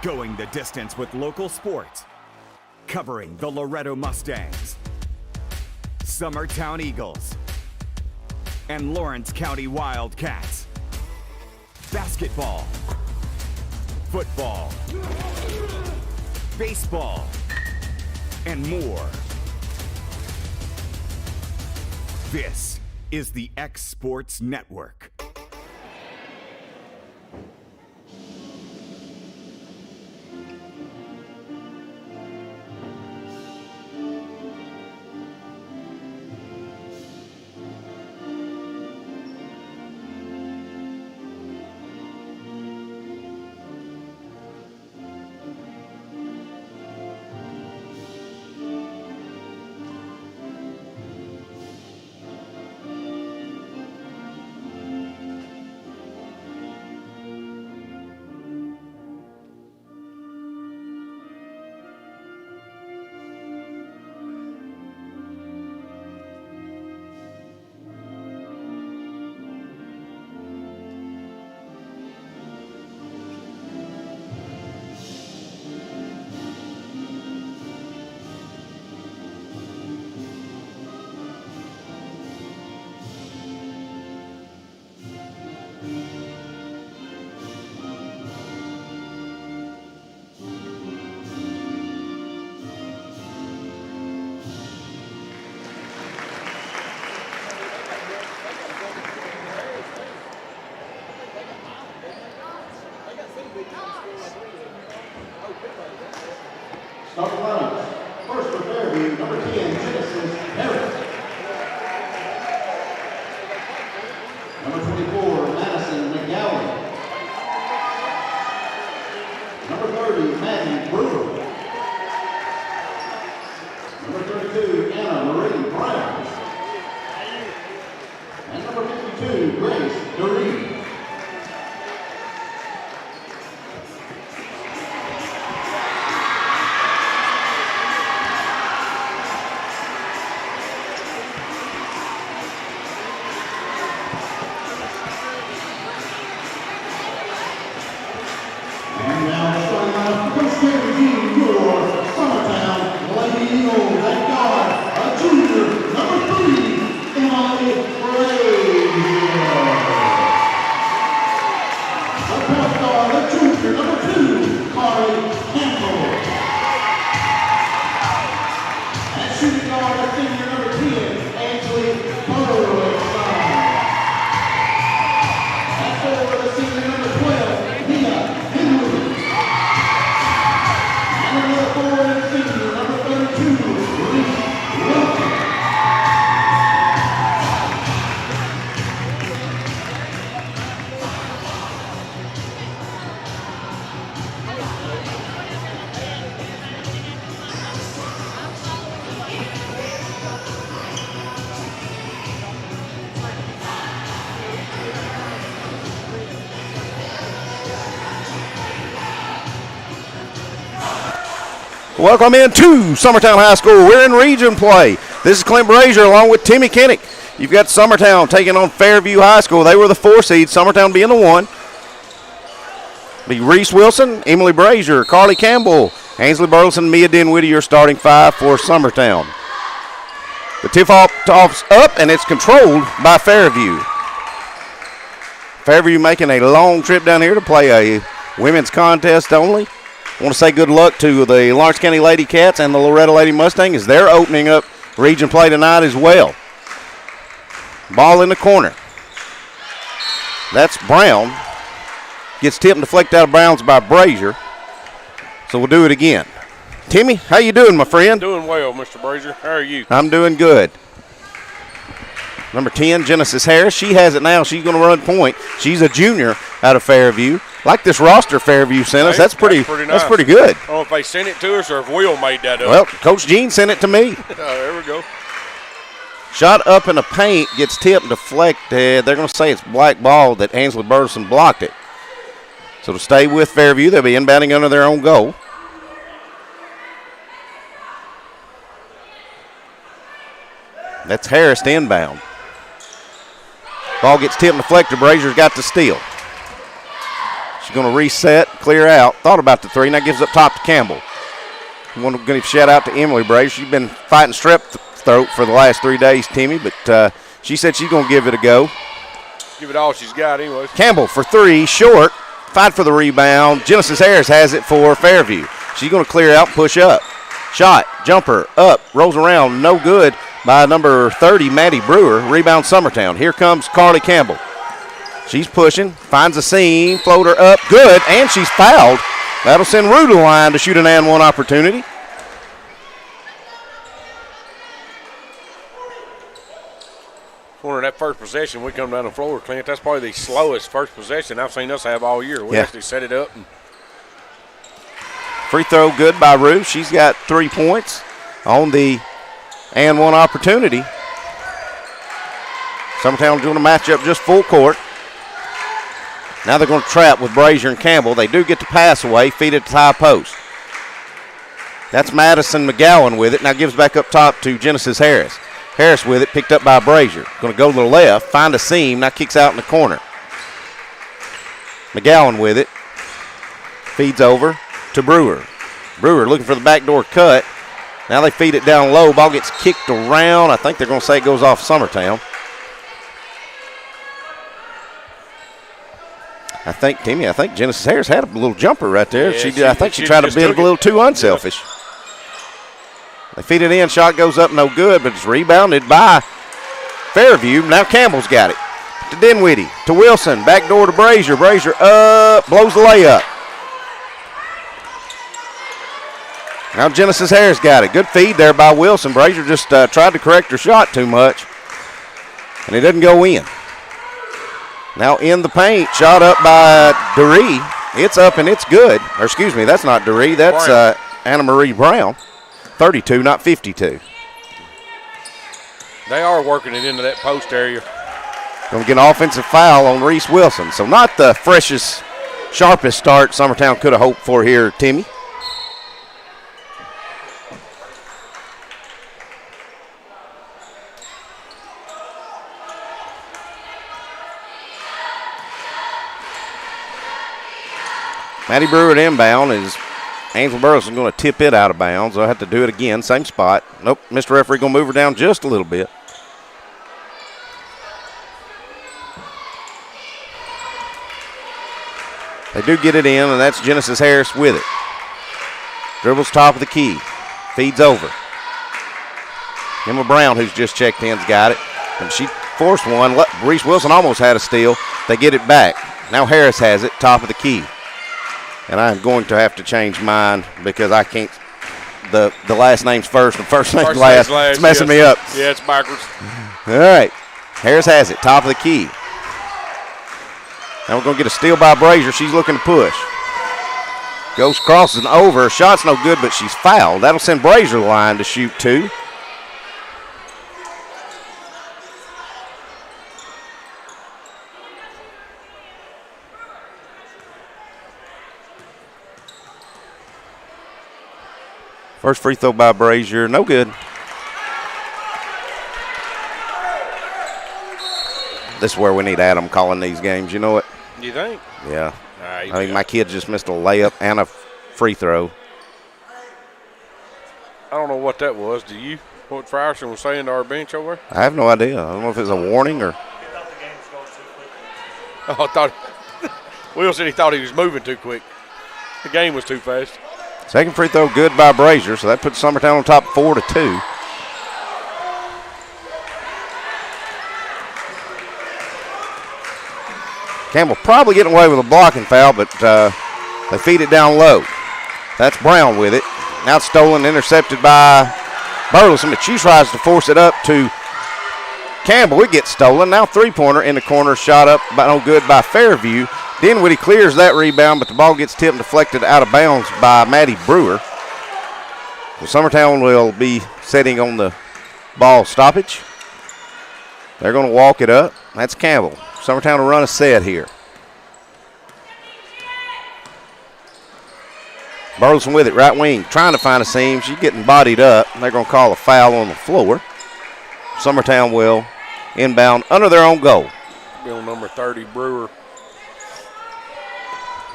Going the distance with local sports. Covering the Loretto Mustangs, Summertown Eagles, and Lawrence County Wildcats. Basketball, football, baseball, and more. This is the X Sports Network. Starting lineups. First for Fairview, number 10, Genesis Harris. Number 24, Madison McGowan. Number 30, Maddie Brewer. Number 32, Anna Marie Brown. And number 52, Grace Doreen. Summertown Lady Eagles at guard, a junior, number 3, Emily Frazier. A point guard, a junior, number 2, Carly Campbell. And shooting guard, a senior, number 10, Angelique Burley. And forward, a senior, number 12, Mia Henry. Number 4 and senior, number 32, Reese Wilson. Welcome into Summertown High School. We're in region play. This is Clint Brazier along with Timmy Kinnick. You've got Summertown taking on Fairview High School. They were the 4 seed, Summertown being the 1. Be Reese Wilson, Emily Brazier, Carly Campbell, Ainsley Burleson, Mia Dinwiddie, your starting 5 for Summertown. The tip-off's up, and it's controlled by Fairview. Fairview making a long trip down here to play a women's contest only. I want to say good luck to the Lawrence County Lady Cats and the Loretto Lady Mustang as they're opening up region play tonight as well. Ball in the corner. That's Brown. Gets tipped and deflected out of bounds by Brazier. So we'll do it again. Timmy, how you doing, my friend? Doing well, Mr. Brazier. How are you? I'm doing good. Number 10, Genesis Harris. She has it now. She's going to run point. She's a junior out of Fairview. Like this roster Fairview sent us. That's pretty nice. That's pretty good. I don't know if they sent it to us or if Will made that up. Well, Coach Jean sent it to me. There we go. Shot up in the paint, gets tipped and deflected. They're going to say it's black ball that Ainsley Burleson blocked it. So to stay with Fairview, they'll be inbounding under their own goal. That's Harris to inbound. Ball gets tipped and deflected. Brazier's got the steal. She's going to reset, clear out. Thought about the three. Now gives up top to Campbell. I want to give a shout out to Emily Brazier. She's been fighting strep throat for the last 3 days, Timmy, but she said she's going to give it a go. Give it all she's got anyways. Campbell for three, short. Fight for the rebound. Genesis Harris has it for Fairview. She's going to clear out, push up. Shot, jumper, up, rolls around, no good by number 30, Maddie Brewer. Rebound Summertown. Here comes Carly Campbell. She's pushing, finds a seam, floater up, good, and she's fouled. That'll send Rue to the line to shoot an and one opportunity. Corner that first possession, we come down the floor, Clint. That's probably the slowest first possession I've seen us have all year. We actually set it up. And free throw good by Rue. She's got 3 points on the and one opportunity. Summertown doing a matchup just full court. Now they're going to trap with Brazier and Campbell. They do get the pass away, feed it to the high post. That's Madison McGowan with it. Now gives back up top to Genesis Harris. Harris with it, picked up by Brazier. Going to go to the left, find a seam, now kicks out in the corner. McGowan with it. Feeds over to Brewer. Brewer looking for the backdoor cut. Now they feed it down low. Ball gets kicked around. I think they're going to say it goes off Summertown. I think Genesis Harris had a little jumper right there. Yeah, I think she tried to be a little too unselfish. Yeah. They feed it in. Shot goes up, no good, but it's rebounded by Fairview. Now Campbell's got it. To Dinwiddie, to Wilson. Back door to Brazier. Brazier up, blows the layup. Now Genesis Harris got it. Good feed there by Wilson. Brazier just tried to correct her shot too much, and it doesn't go in. Now in the paint, shot up by Duree. It's up and it's good. Or excuse me, that's not Duree. That's Anna Marie Brown. 32, not 52. They are working it into that post area. Going to get an offensive foul on Reese Wilson. So not the freshest, sharpest start Summertown could have hoped for here, Timmy. Maddie Brewer at inbound is Angel Burleson going to tip it out of bounds. They'll have to do it again, same spot. Nope, Mr. Referee going to move her down just a little bit. They do get it in, and that's Genesis Harris with it. Dribbles top of the key. Feeds over. Emma Brown, who's just checked in, has got it. And she forced one. Reese Wilson almost had a steal. They get it back. Now Harris has it, top of the key. And I'm going to have to change mine because I can't. The last name's first and first name's last. It's messing me up. Yeah, it's backwards. All right. Harris has it, top of the key. Now we're going to get a steal by Brazier. She's looking to push. Goes crosses and over. Shot's no good, but she's fouled. That'll send Brazier to the line to shoot two. First free throw by Brazier, no good. This is where we need Adam calling these games, you know what? You think? Yeah. I mean, my kid just missed a layup and a free throw. I don't know what that was. Do you? What Frierson was saying to our bench over there? I have no idea. I don't know if it's a warning or. Oh, I thought Will said he thought he was moving too quick. The game was too fast. Second free throw good by Brazier, so that puts Summertown on top 4-2. Campbell probably getting away with a blocking foul, but they feed it down low. That's Brown with it. Now it's stolen, intercepted by Burleson, but she tries to force it up to Campbell. It gets stolen. Now three-pointer in the corner, shot up, but no good by Fairview. Dinwiddie clears that rebound, but the ball gets tipped and deflected out of bounds by Maddie Brewer. So Summertown will be setting on the ball stoppage. They're going to walk it up. That's Campbell. Summertown will run a set here. Burleson with it, right wing, trying to find a seam. She's getting bodied up. They're going to call a foul on the floor. Summertown will inbound under their own goal. Bill number 30, Brewer.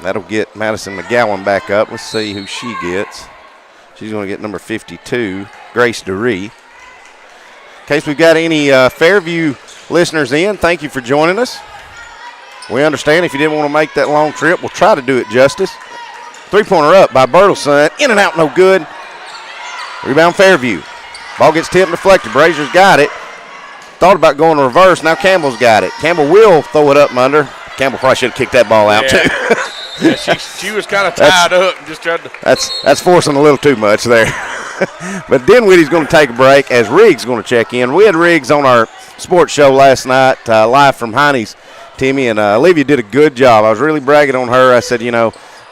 That'll get Madison McGowan back up. Let's see who she gets. She's going to get number 52, Grace DeRee. In case we've got any Fairview listeners in, thank you for joining us. We understand if you didn't want to make that long trip, we'll try to do it justice. Three-pointer up by Bertelson. In and out, no good. Rebound Fairview. Ball gets tipped and deflected. Brazier's got it. Thought about going reverse. Now Campbell's got it. Campbell will throw it up from under. Campbell probably should have kicked that ball out, too. Yeah, she was kind of tied up and just tried to. That's forcing a little too much there. But Dinwiddie's going to take a break as Riggs is going to check in. We had Riggs on our sports show last night, live from Heine's, Timmy, and Olivia did a good job. I was really bragging on her. I said,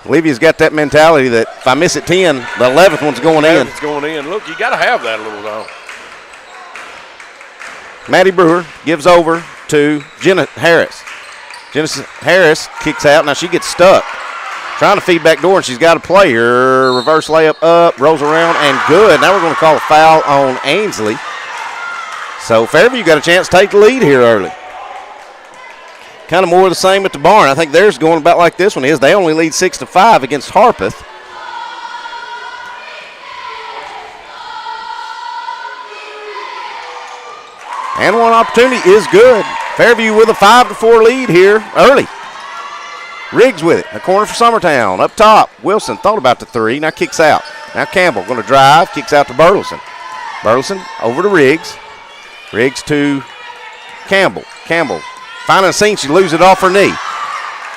Olivia's got that mentality that if I miss at 10, the 11th one's going in. It's going in. Look, you got to have that a little while. Maddie Brewer gives over to Jenna Harris. Jenna Harris kicks out. Now she gets stuck. Trying to feed back door, and she's got a player. Reverse layup up, rolls around, and good. Now we're going to call a foul on Ainsley. So Fairview got a chance to take the lead here early. Kind of more of the same at the barn. I think theirs going about like this one is. They only lead 6-5 against Harpeth. And one opportunity is good. Fairview with a 5-4 lead here early. Riggs with it. A corner for Summertown. Up top, Wilson thought about the three. Now kicks out. Now Campbell going to drive. Kicks out to Bertelson. Bertelson over to Riggs. Riggs to Campbell. Campbell finding a seam. She loses it off her knee.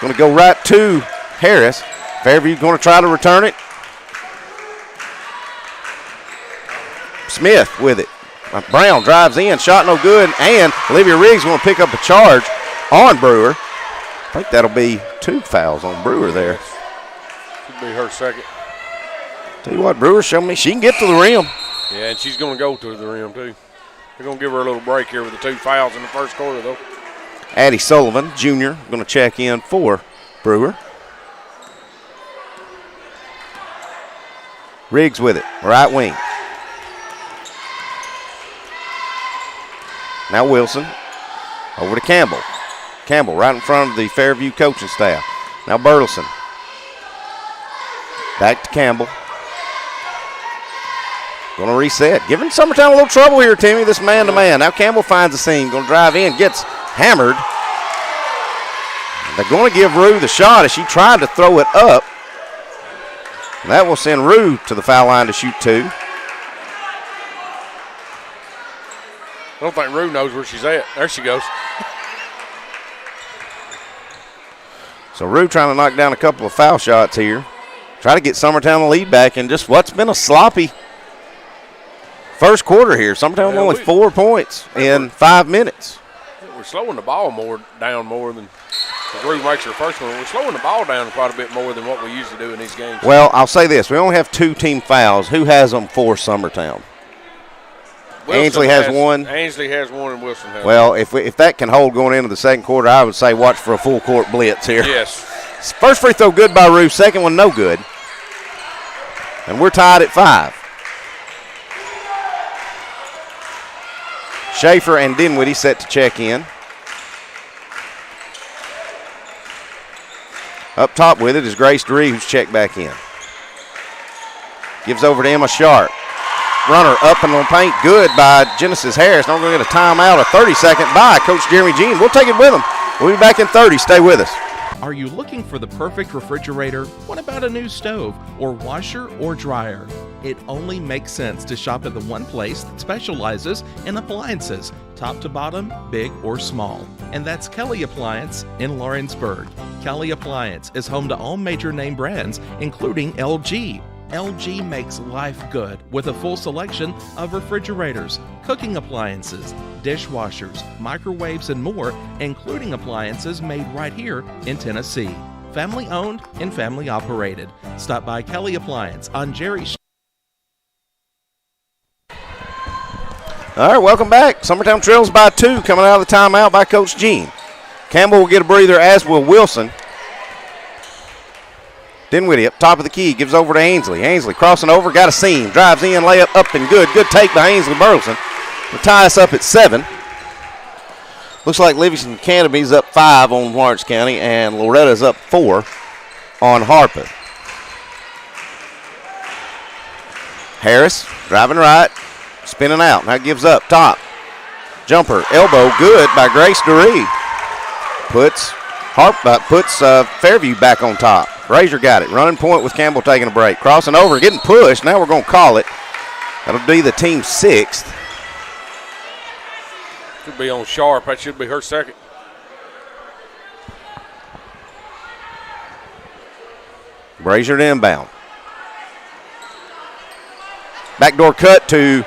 Going to go right to Harris. Fairview going to try to return it. Smith with it. Brown drives in. Shot no good. And Olivia Riggs going to pick up a charge on Brewer. I think that'll be 2 fouls on Brewer there. Should be her second. Tell you what, Brewer showed me she can get to the rim. Yeah, and she's going to go to the rim, too. They're going to give her a little break here with the 2 fouls in the first quarter, though. Addie Sullivan, Jr., going to check in for Brewer. Riggs with it, right wing. Now Wilson over to Campbell. Campbell right in front of the Fairview coaching staff. Now Bertelson. Back to Campbell. Going to reset. Giving Summertown a little trouble here, Timmy, this man-to-man. Now Campbell finds the seam. Going to drive in. Gets hammered. They're going to give Rue the shot as she tried to throw it up. And that will send Rue to the foul line to shoot 2. I don't think Rue knows where she's at. There she goes. So Rue trying to knock down a couple of foul shots here. Try to get Summertown the lead back in just what's been a sloppy first quarter here. Summertown only 4 points in 5 minutes. We're slowing the ball down more than Rue makes her first one. We're slowing the ball down quite a bit more than what we usually do in these games. Well, I'll say this. We only have 2 team fouls. Who has them for Summertown? Ainsley has one. Ainsley has one, and Wilson has one. If that can hold going into the second quarter, I would say watch for a full court blitz here. Yes. First free throw good by Rue. Second one no good. And we're tied at 5. Schaefer and Dinwiddie set to check in. Up top with it is Grace DeRee, who's checked back in. Gives over to Emma Sharp. Runner up and on paint, good by Genesis Harris. Now we're going to get a timeout, a 30-second by Coach Jeremy Jean. We'll take it with him. We'll be back in 30. Stay with us. Are you looking for the perfect refrigerator? What about a new stove or washer or dryer? It only makes sense to shop at the one place that specializes in appliances, top to bottom, big or small. And that's Kelly Appliance in Lawrenceburg. Kelly Appliance is home to all major name brands, including LG. LG makes life good with a full selection of refrigerators, cooking appliances, dishwashers, microwaves, and more, including appliances made right here in Tennessee. Family owned and family operated. Stop by Kelly Appliance on Jerry. All right, welcome back. Summertown trails by 2, coming out of the timeout by Coach Jean. Campbell will get a breather, as will Wilson. Dinwiddie up top of the key, gives over to Ainsley. Ainsley crossing over, got a seam, drives in, layup up and good. Good take by Ainsley Burleson. Will tie us up at 7. Looks like Livingston Academy's up 5 on Lawrence County, and Loretta's up 4 on Harpeth. Harris driving right, spinning out. Now gives up top. Jumper, elbow, good by Grace DeRee. Puts Fairview back on top. Brazier got it. Running point with Campbell taking a break. Crossing over, getting pushed. Now we're going to call it. That'll be the team's 6th. Should be on Sharp. That should be her 2nd. Brazier to inbound. Backdoor cut to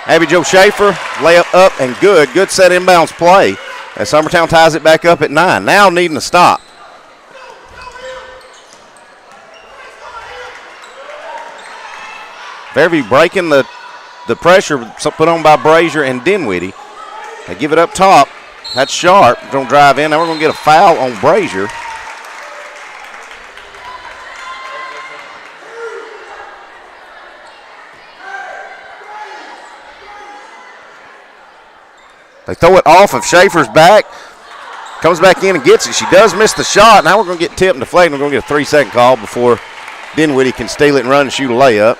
Abby Jo Schaefer. Layup up and good. Good set inbounds play as Summertown ties it back up at 9. Now needing to stop. Fairview breaking the pressure put on by Brazier and Dinwiddie. They give it up top. That's Sharp. Don't drive in. Now we're going to get a foul on Brazier. They throw it off of Schaefer's back. Comes back in and gets it. She does miss the shot. Now we're going to get tipped and deflated. We're going to get a 3-second call before Dinwiddie can steal it and run and shoot a layup.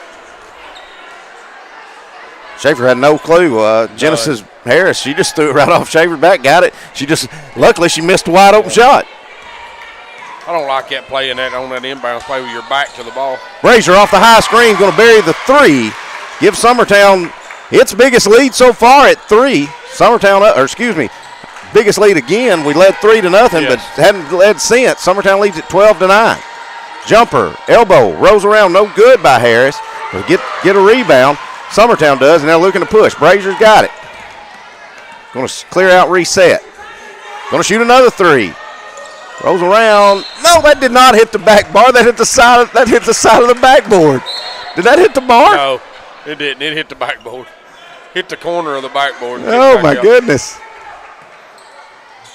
Schaefer had no clue. Genesis Harris, she just threw it right off Schaefer's back, got it. Luckily she missed a wide open shot. I don't like that play on that inbounds play with your back to the ball. Brazier off the high screen, going to bury the 3. Give Summertown its biggest lead so far at 3. Biggest lead again. We led 3-0, yes, but hadn't led since. Summertown leads at 12-9. Jumper, elbow, rolls around, no good by Harris. We'll get a rebound. Summertown does, and they're looking to push. Brazier's got it. Going to clear out, reset. Going to shoot another 3. Rolls around. No, that did not hit the back bar. That hit the side of the backboard. Did that hit the bar? No, it didn't. It hit the backboard. Hit the corner of the backboard. Oh, my goodness.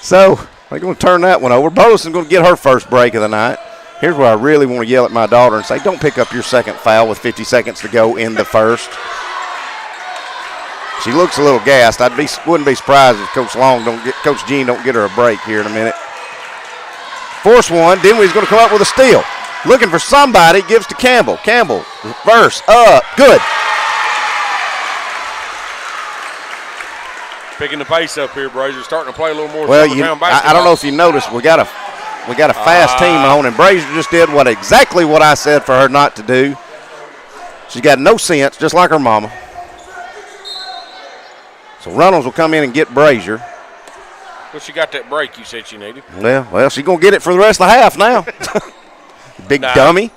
So they're going to turn that one over. Burleson's going to get her first break of the night. Here's where I really want to yell at my daughter and say, don't pick up your second foul with 50 seconds to go in the first. She looks a little gassed. Wouldn't be surprised if Coach Jean don't get her a break here in a minute. Force one. Dinwiddie's going to come up with a steal. Looking for somebody. Gives to Campbell. Campbell, reverse, up, good. Picking the pace up here, Brazier. Starting to play a little more. Well, I don't know if you noticed, we got a fast team on, and Brazier just did exactly what I said for her not to do. She's got no sense, just like her mama. So Reynolds will come in and get Brazier. Well, she got that break you said she needed. Well, she's going to get it for the rest of the half now. Big dummy.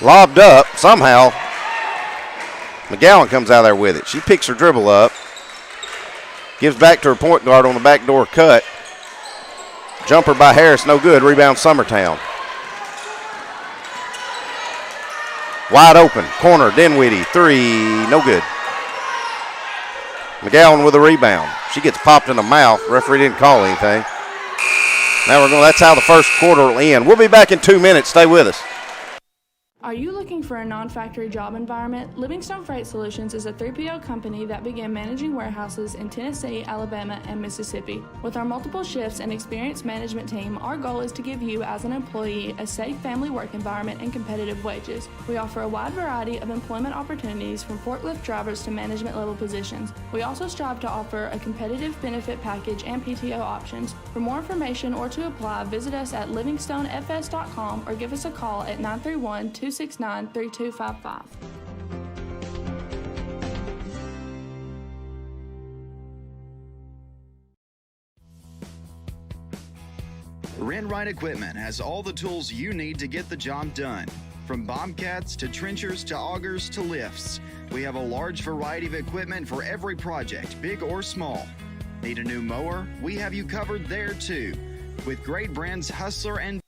Lobbed up somehow. McGowan comes out of there with it. She picks her dribble up. Gives back to her point guard on the backdoor cut. Jumper by Harris, no good. Rebound Summertown. Wide open, corner, Dinwiddie, 3, no good. McGowan with a rebound. She gets popped in the mouth. Referee didn't call anything. Now that's how the first quarter will end. We'll be back in 2 minutes. Stay with us. Are you looking for a non-factory job environment? Livingstone Freight Solutions is a 3PL company that began managing warehouses in Tennessee, Alabama, and Mississippi. With our multiple shifts and experienced management team, our goal is to give you as an employee a safe family work environment and competitive wages. We offer a wide variety of employment opportunities from forklift drivers to management level positions. We also strive to offer a competitive benefit package and PTO options. For more information or to apply, visit us at livingstonefs.com or give us a call at 931-269-3255. Rent-Right Equipment has all the tools you need to get the job done. From bobcats to trenchers to augers to lifts, we have a large variety of equipment for every project, big or small. Need a new mower? We have you covered there too. With great brands Hustler and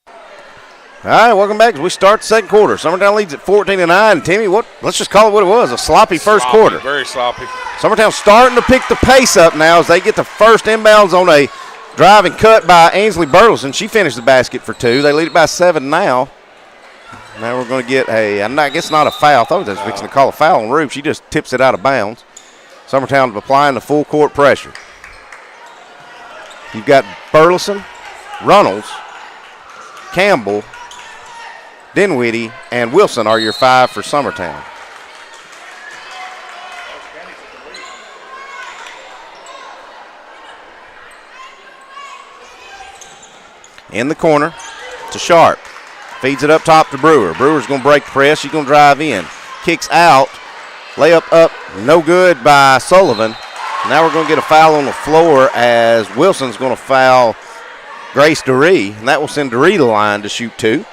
All right, welcome back as we start the second quarter. Summertown leads at 14-9. Timmy, let's just call it what it was, a sloppy first quarter. Very sloppy. Summertown starting to pick the pace up now as they get the first inbounds on a drive and cut by Ainsley Burleson. She finished the basket for 2. They lead it by 7 now. Now we're going to get I guess not a foul. I thought they was fixing to call a foul on Rube. She just tips it out of bounds. Summertown applying the full court pressure. You've got Burleson, Runnels, Campbell, Dinwiddie, and Wilson are your 5 for Summertown. In the corner to Sharp. Feeds it up top to Brewer. Brewer's going to break the press. She's going to drive in. Kicks out. Layup up. No good by Sullivan. Now we're going to get a foul on the floor as Wilson's going to foul Grace DeRee, and that will send DeRee to the line to shoot 2.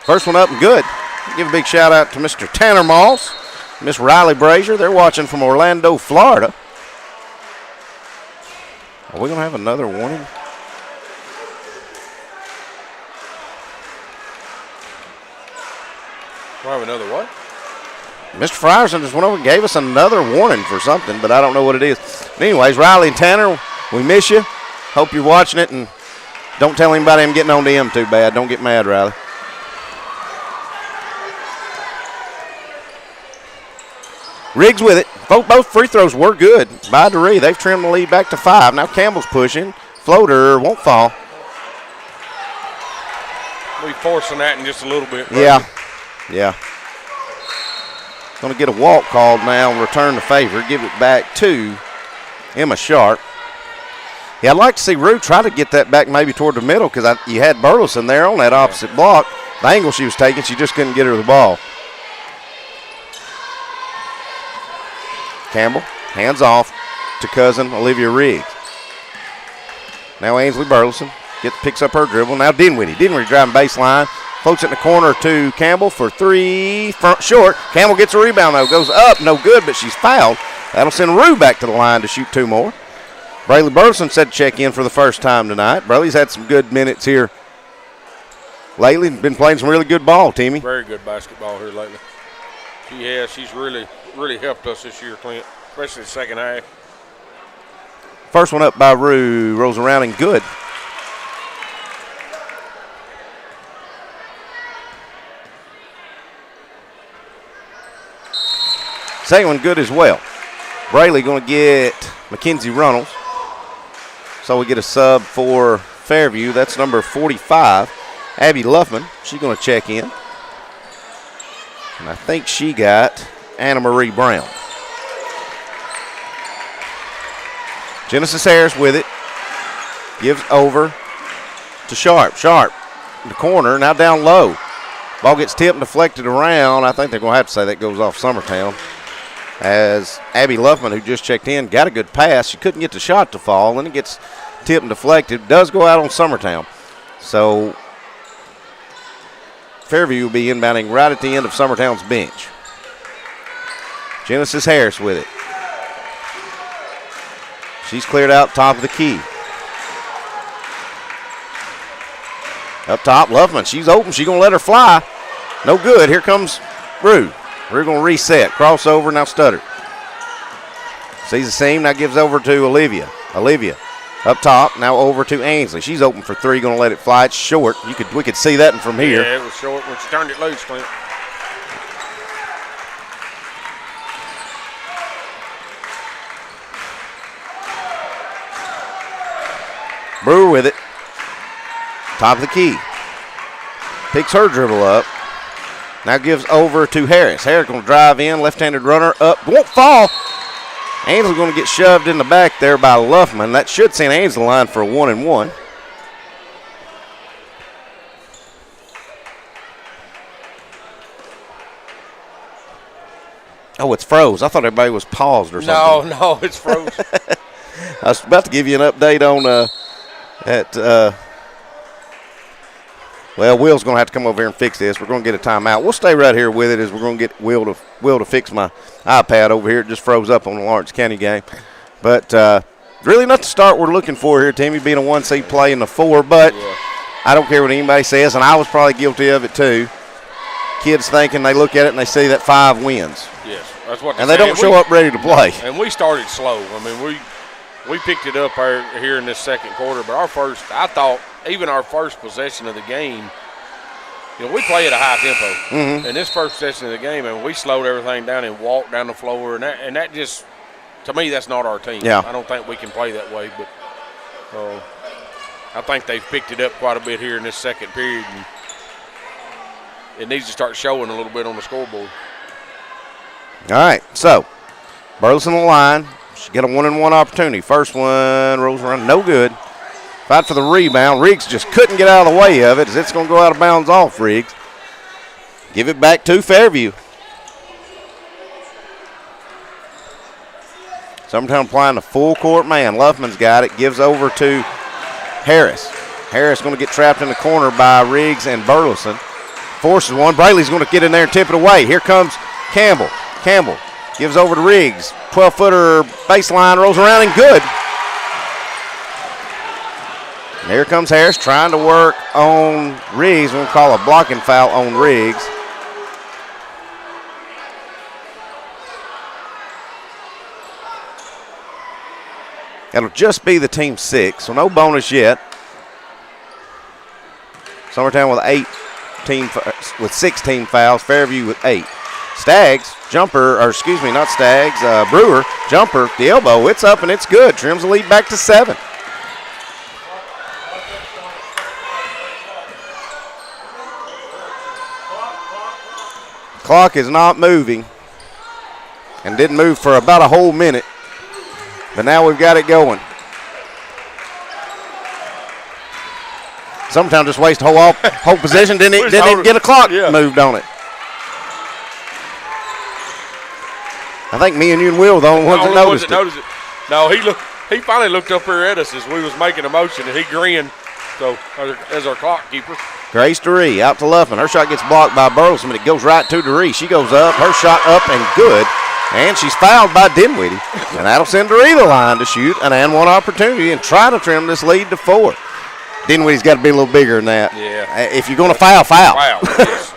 First one up and good. Give a big shout out to Mr. Tanner Moss, Miss Riley Brazier. They're watching from Orlando, Florida. Are we going to have another warning? We'll have another what? Mr. Frierson just went over and gave us another warning for something, but I don't know what it is. But anyways, Riley and Tanner, we miss you. Hope you're watching it, and don't tell anybody I'm getting on to him too bad. Don't get mad, Riley. Riggs with it. Both free throws were good by DeRee. They've trimmed the lead back to 5. Now Campbell's pushing. Floater won't fall. We forcing that in just a little bit. Brother. Yeah. Going to get a walk called now and return the favor. Give it back to Emma Sharp. Yeah, I'd like to see Rue try to get that back maybe toward the middle because you had Burleson there on that opposite block. The angle she was taking, she just couldn't get her the ball. Campbell, hands off to cousin Olivia Riggs. Now Ainsley Burleson picks up her dribble. Now Dinwiddie driving baseline. Floats it in the corner to Campbell for 3. Front short. Campbell gets a rebound though. Goes up, no good, but she's fouled. That'll send Rue back to the line to shoot 2 more. Brayley Burleson said check in for the first time tonight. Brayley's had some good minutes here lately. Been playing some really good ball, Timmy. Very good basketball here lately. She has. She's really helped us this year, Clint, especially the second half. First one up by Rue, rolls around and good. Second one good as well. Brayley going to get Mackenzie Runnels. So we get a sub for Fairview. That's number 45, Abby Luffman. She's going to check in. And I think she got Anna Marie Brown. Genesis Harris with it. Gives over to Sharp. Sharp in the corner, now down low. Ball gets tipped and deflected around. I think they're going to have to say that goes off Summertown. As Abby Luffman, who just checked in, got a good pass. She couldn't get the shot to fall, and it gets tipped and deflected. Does go out on Summertown. So Fairview will be inbounding right at the end of Summertown's bench. Genesis Harris with it. She's cleared out top of the key. Up top, Luffman. She's open. She's going to let her fly. No good. Here comes Rue. Rue going to reset. Crossover, now Stutter. Sees the seam, now gives over to Olivia. Olivia up top, now over to Ainsley. She's open for 3, going to let it fly. It's short. We could see that from here. Yeah, it was short when she turned it loose, Clint. Brewer with it. Top of the key. Picks her dribble up. Now gives over to Harris. Harris going to drive in. Left-handed runner up. Won't fall. Ainsley going to get shoved in the back there by Luffman. That should send Ainsley line for a 1-and-1. Oh, it's froze. I thought everybody was paused or something. No, it's froze. I was about to give you an update on well, Will's going to have to come over here and fix this. We're going to get a timeout. We'll stay right here with it as we're going to get Will to fix my iPad over here. It just froze up on the Lawrence County game. But really not the start we're looking for here, Timmy, being a 1-seed play in the 4. But I don't care what anybody says, and I was probably guilty of it too. Kids thinking they look at it and they see that 5 wins. Yes, that's what. And they don't show up ready to play. And we started slow. I mean, we picked it up here in this second quarter, but our first, I thought even our first possession of the game, we play at a high tempo. And this first possession of the game, and we slowed everything down and walked down the floor, and that just, to me, that's not our team. Yeah. I don't think we can play that way, but I think they've picked it up quite a bit here in this second period, and it needs to start showing a little bit on the scoreboard. All right, so Burleson on the line. She get a 1-and-1 opportunity. First one rolls around, no good. Fight for the rebound. Riggs just couldn't get out of the way of it as it's going to go out of bounds off Riggs. Give it back to Fairview. Summertown applying the full court man. Luffman's got it. Gives over to Harris. Harris going to get trapped in the corner by Riggs and Burleson. Forces one. Braley's going to get in there and tip it away. Here comes Campbell. Campbell gives over to Riggs. 12-footer baseline, rolls around and good. And here comes Harris trying to work on Riggs. We're going to call a blocking foul on Riggs. That'll just be the team 6, so no bonus yet. Summertown with 16 fouls, Fairview with 8. Staggs, jumper, or excuse me, not Staggs, Brewer, jumper, the elbow, it's up and it's good. Trims the lead back to 7. Clock is not moving and didn't move for about a whole minute, but now we've got it going. Summertown just wasted whole position, didn't even get a clock moved on it. I think me and you and Will were the only ones that noticed it. No, he finally looked up here at us as we was making a motion, and he grinned. So as our clock keeper. Grace DeRee out to Luffman. Her shot gets blocked by Burleson, but it goes right to DeRee. She goes up. Her shot up and good. And she's fouled by Dinwiddie. And that'll send DeRee the line to shoot an and-one opportunity and try to trim this lead to 4. Dinwiddie's got to be a little bigger than that. Yeah. If you're going to foul. Foul, yes.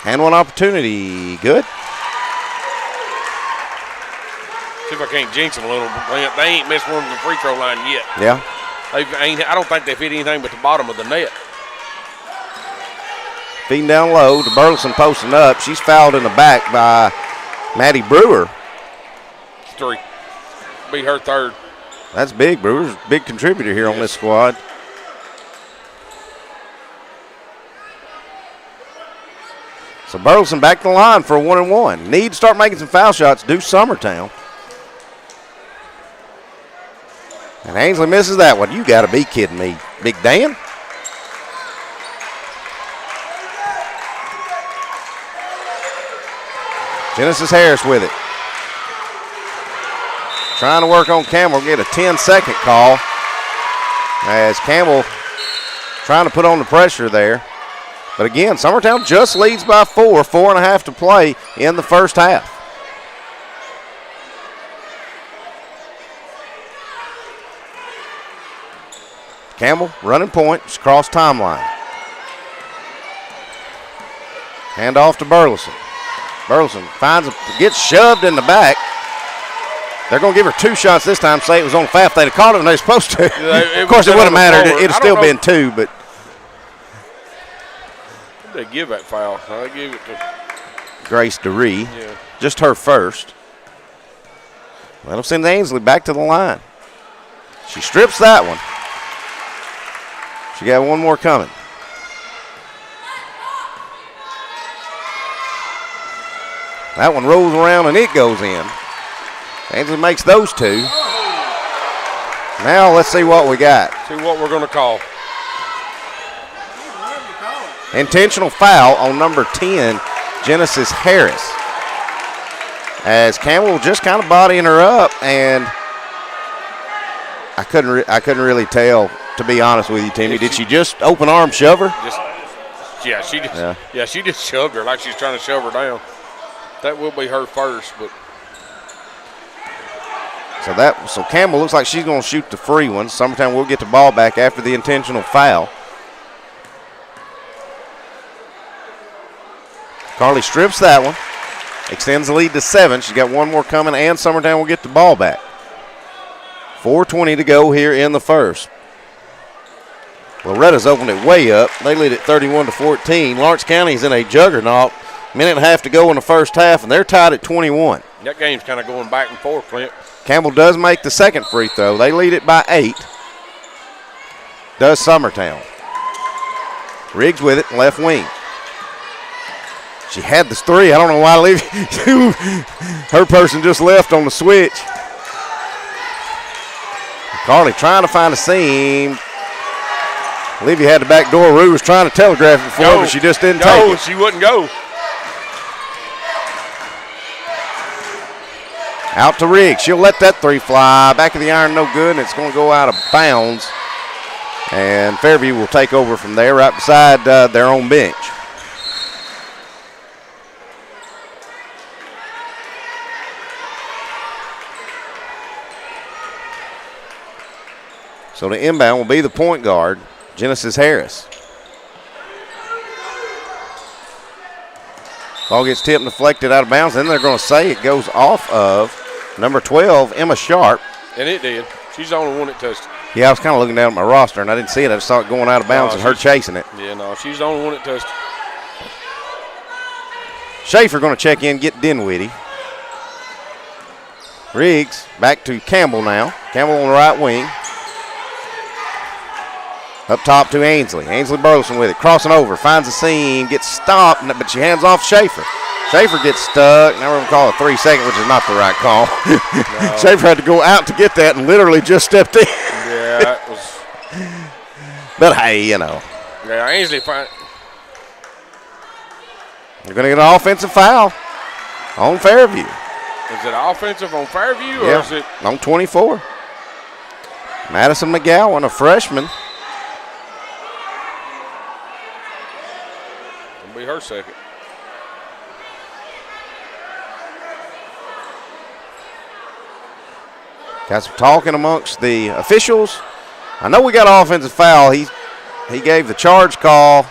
And one opportunity. Good. See if I can't jinx them a little. They ain't missed one from the free throw line yet. Yeah. I don't think they've hit anything but the bottom of the net. Feeding down low to Burleson posting up. She's fouled in the back by Maddie Brewer. 3. Be her 3rd. That's big. Brewer's a big contributor here on this squad. So Burleson back to the line for a 1-and-1. Need to start making some foul shots. Do Summertown. And Ainsley misses that one. You got to be kidding me, Big Dan. Genesis Harris with it. Trying to work on Campbell. Get a 10-second call. As Campbell trying to put on the pressure there. But again, Summertown just leads by 4, 4.5 to play in the first half. Campbell running point, just cross timeline. Hand off to Burleson. Burleson gets shoved in the back. They're going to give her 2 shots this time. Say it was on foul. If they'd have caught it when they were supposed to. Of course, it wouldn't have mattered. It'd have still been 2, but. They give that foul. They gave it to Grace DeRee. Yeah. Just her first. That'll send Ainsley back to the line. She strips that one. She got one more coming. That one rolls around and it goes in. Ainsley makes those 2. Now let's see what we got. See what we're going to call. Intentional foul on number 10, Genesis Harris. As Campbell just kind of bodying her up, and I couldn't really tell, to be honest with you, Timmy. Did she just open arm shove her? She just shoved her like she's trying to shove her down. That will be her first, but so Campbell looks like she's going to shoot the free one. Summertown will get the ball back after the intentional foul. Carly strips that one. Extends the lead to 7. She's got one more coming, and Summertown will get the ball back. 4:20 to go here in the first. Loretta's opened it way up. They lead at 31-14. Lawrence County's in a juggernaut. Minute and a half to go in the first half, and they're tied at 21. That game's kind of going back and forth, Clint. Campbell does make the second free throw. They lead it by 8. Does Summertown. Riggs with it, left wing. She had this three. I don't know why her person just left on the switch. Carly trying to find a seam. Olivia had the back door. Rue was trying to telegraph it for her, but she just didn't take it. She wouldn't go. Out to Riggs. She'll let that three fly. Back of the iron, no good, and it's going to go out of bounds. And Fairview will take over from there right beside their own bench. So the inbound will be the point guard, Genesis Harris. Ball gets tipped and deflected out of bounds. Then they're going to say it goes off of number 12, Emma Sharp. And it did. She's the only one that touched it. Yeah, I was kind of looking down at my roster, and I didn't see it. I just saw it going out of bounds and her chasing it. Yeah, no, she's the only one that touched it. Schaefer going to check in, get Dinwiddie. Riggs back to Campbell now. Campbell on the right wing. Up top to Ainsley. Ainsley Burleson with it. Crossing over. Finds a seam. Gets stopped, but she hands off Schaefer. Schaefer gets stuck. Now we're going to call it 3 seconds, which is not the right call. No. Schaefer had to go out to get that and literally just stepped in. Yeah, that was. But hey, you know. Yeah, Ainsley. You're going to get an offensive foul on Fairview. Is it offensive on Fairview or is it? On 24. Madison McGowan, a freshman. It'll be her second. Got some talking amongst the officials. I know we got an offensive foul. He gave the charge call.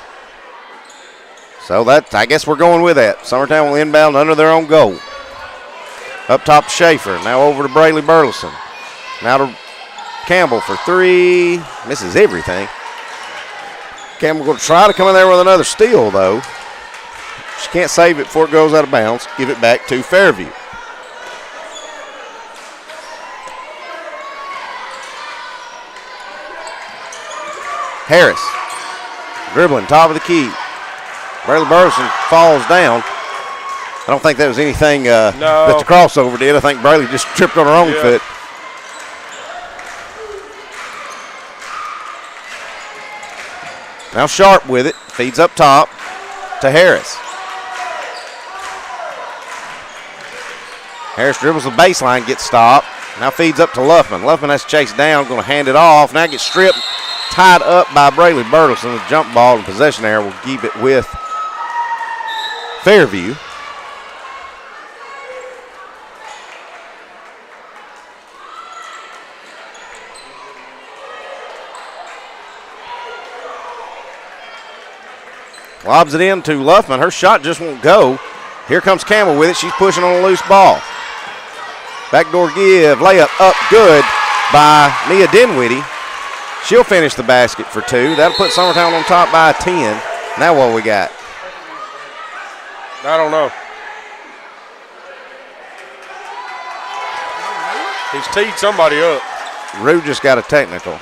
So that, I guess we're going with that. Summertown will inbound under their own goal. Up top to Schaefer. Now over to Braley Burleson. Now to Campbell for 3. Misses everything. Campbell going to try to come in there with another steal, though. She can't save it before it goes out of bounds. Give it back to Fairview. Harris. Dribbling, top of the key. Braley Burleson falls down. I don't think that was anything that the crossover did. I think Braley just tripped on her own foot. Now Sharp with it. Feeds up top to Harris. Harris dribbles the baseline, gets stopped. Now feeds up to Luffman. Luffman has to chase down, going to hand it off. Now gets stripped, tied up by Braley Burleson. The jump ball and possession error will keep it with Fairview. Lobs it in to Luffman. Her shot just won't go. Here comes Campbell with it. She's pushing on a loose ball. Backdoor give. Layup up good by Mia Dinwiddie. She'll finish the basket for 2. That'll put Summertown on top by 10. Now what we got? I don't know. He's teed somebody up. Rue just got a technical.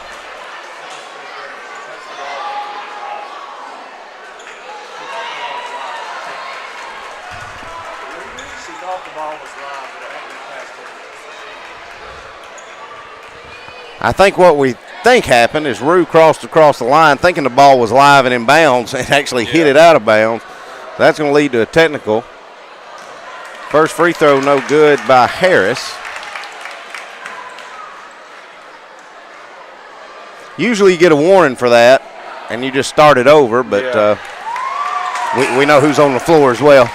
I think what we think happened is Rue crossed across the line thinking the ball was live and in bounds and actually hit it out of bounds. That's going to lead to a technical. First free throw no good by Harris. Usually you get a warning for that and you just start it over, but we know who's on the floor as well.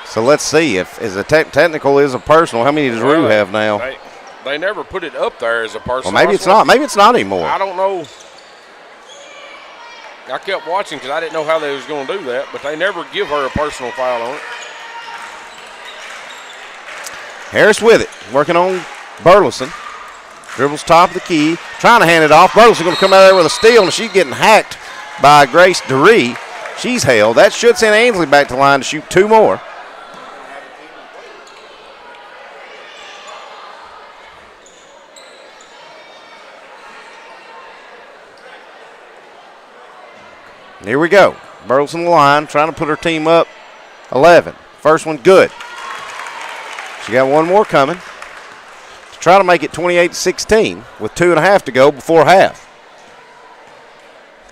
So let's see if is a technical is a personal. How many does Rue have now? They never put it up there as a personal. Well, maybe it's not. Maybe it's not anymore. I don't know. I kept watching because I didn't know how they was going to do that, but they never give her a personal foul on it. Harris with it, working on Burleson. Dribbles top of the key, trying to hand it off. Burleson going to come out there with a steal, and she's getting hacked by Grace DeRee. She's held. That should send Ainsley back to the line to shoot 2 more. Here we go. Burleson the line, trying to put her team up 11. First one good. She got one more coming to try to make it 28-16 with 2.5 to go before half.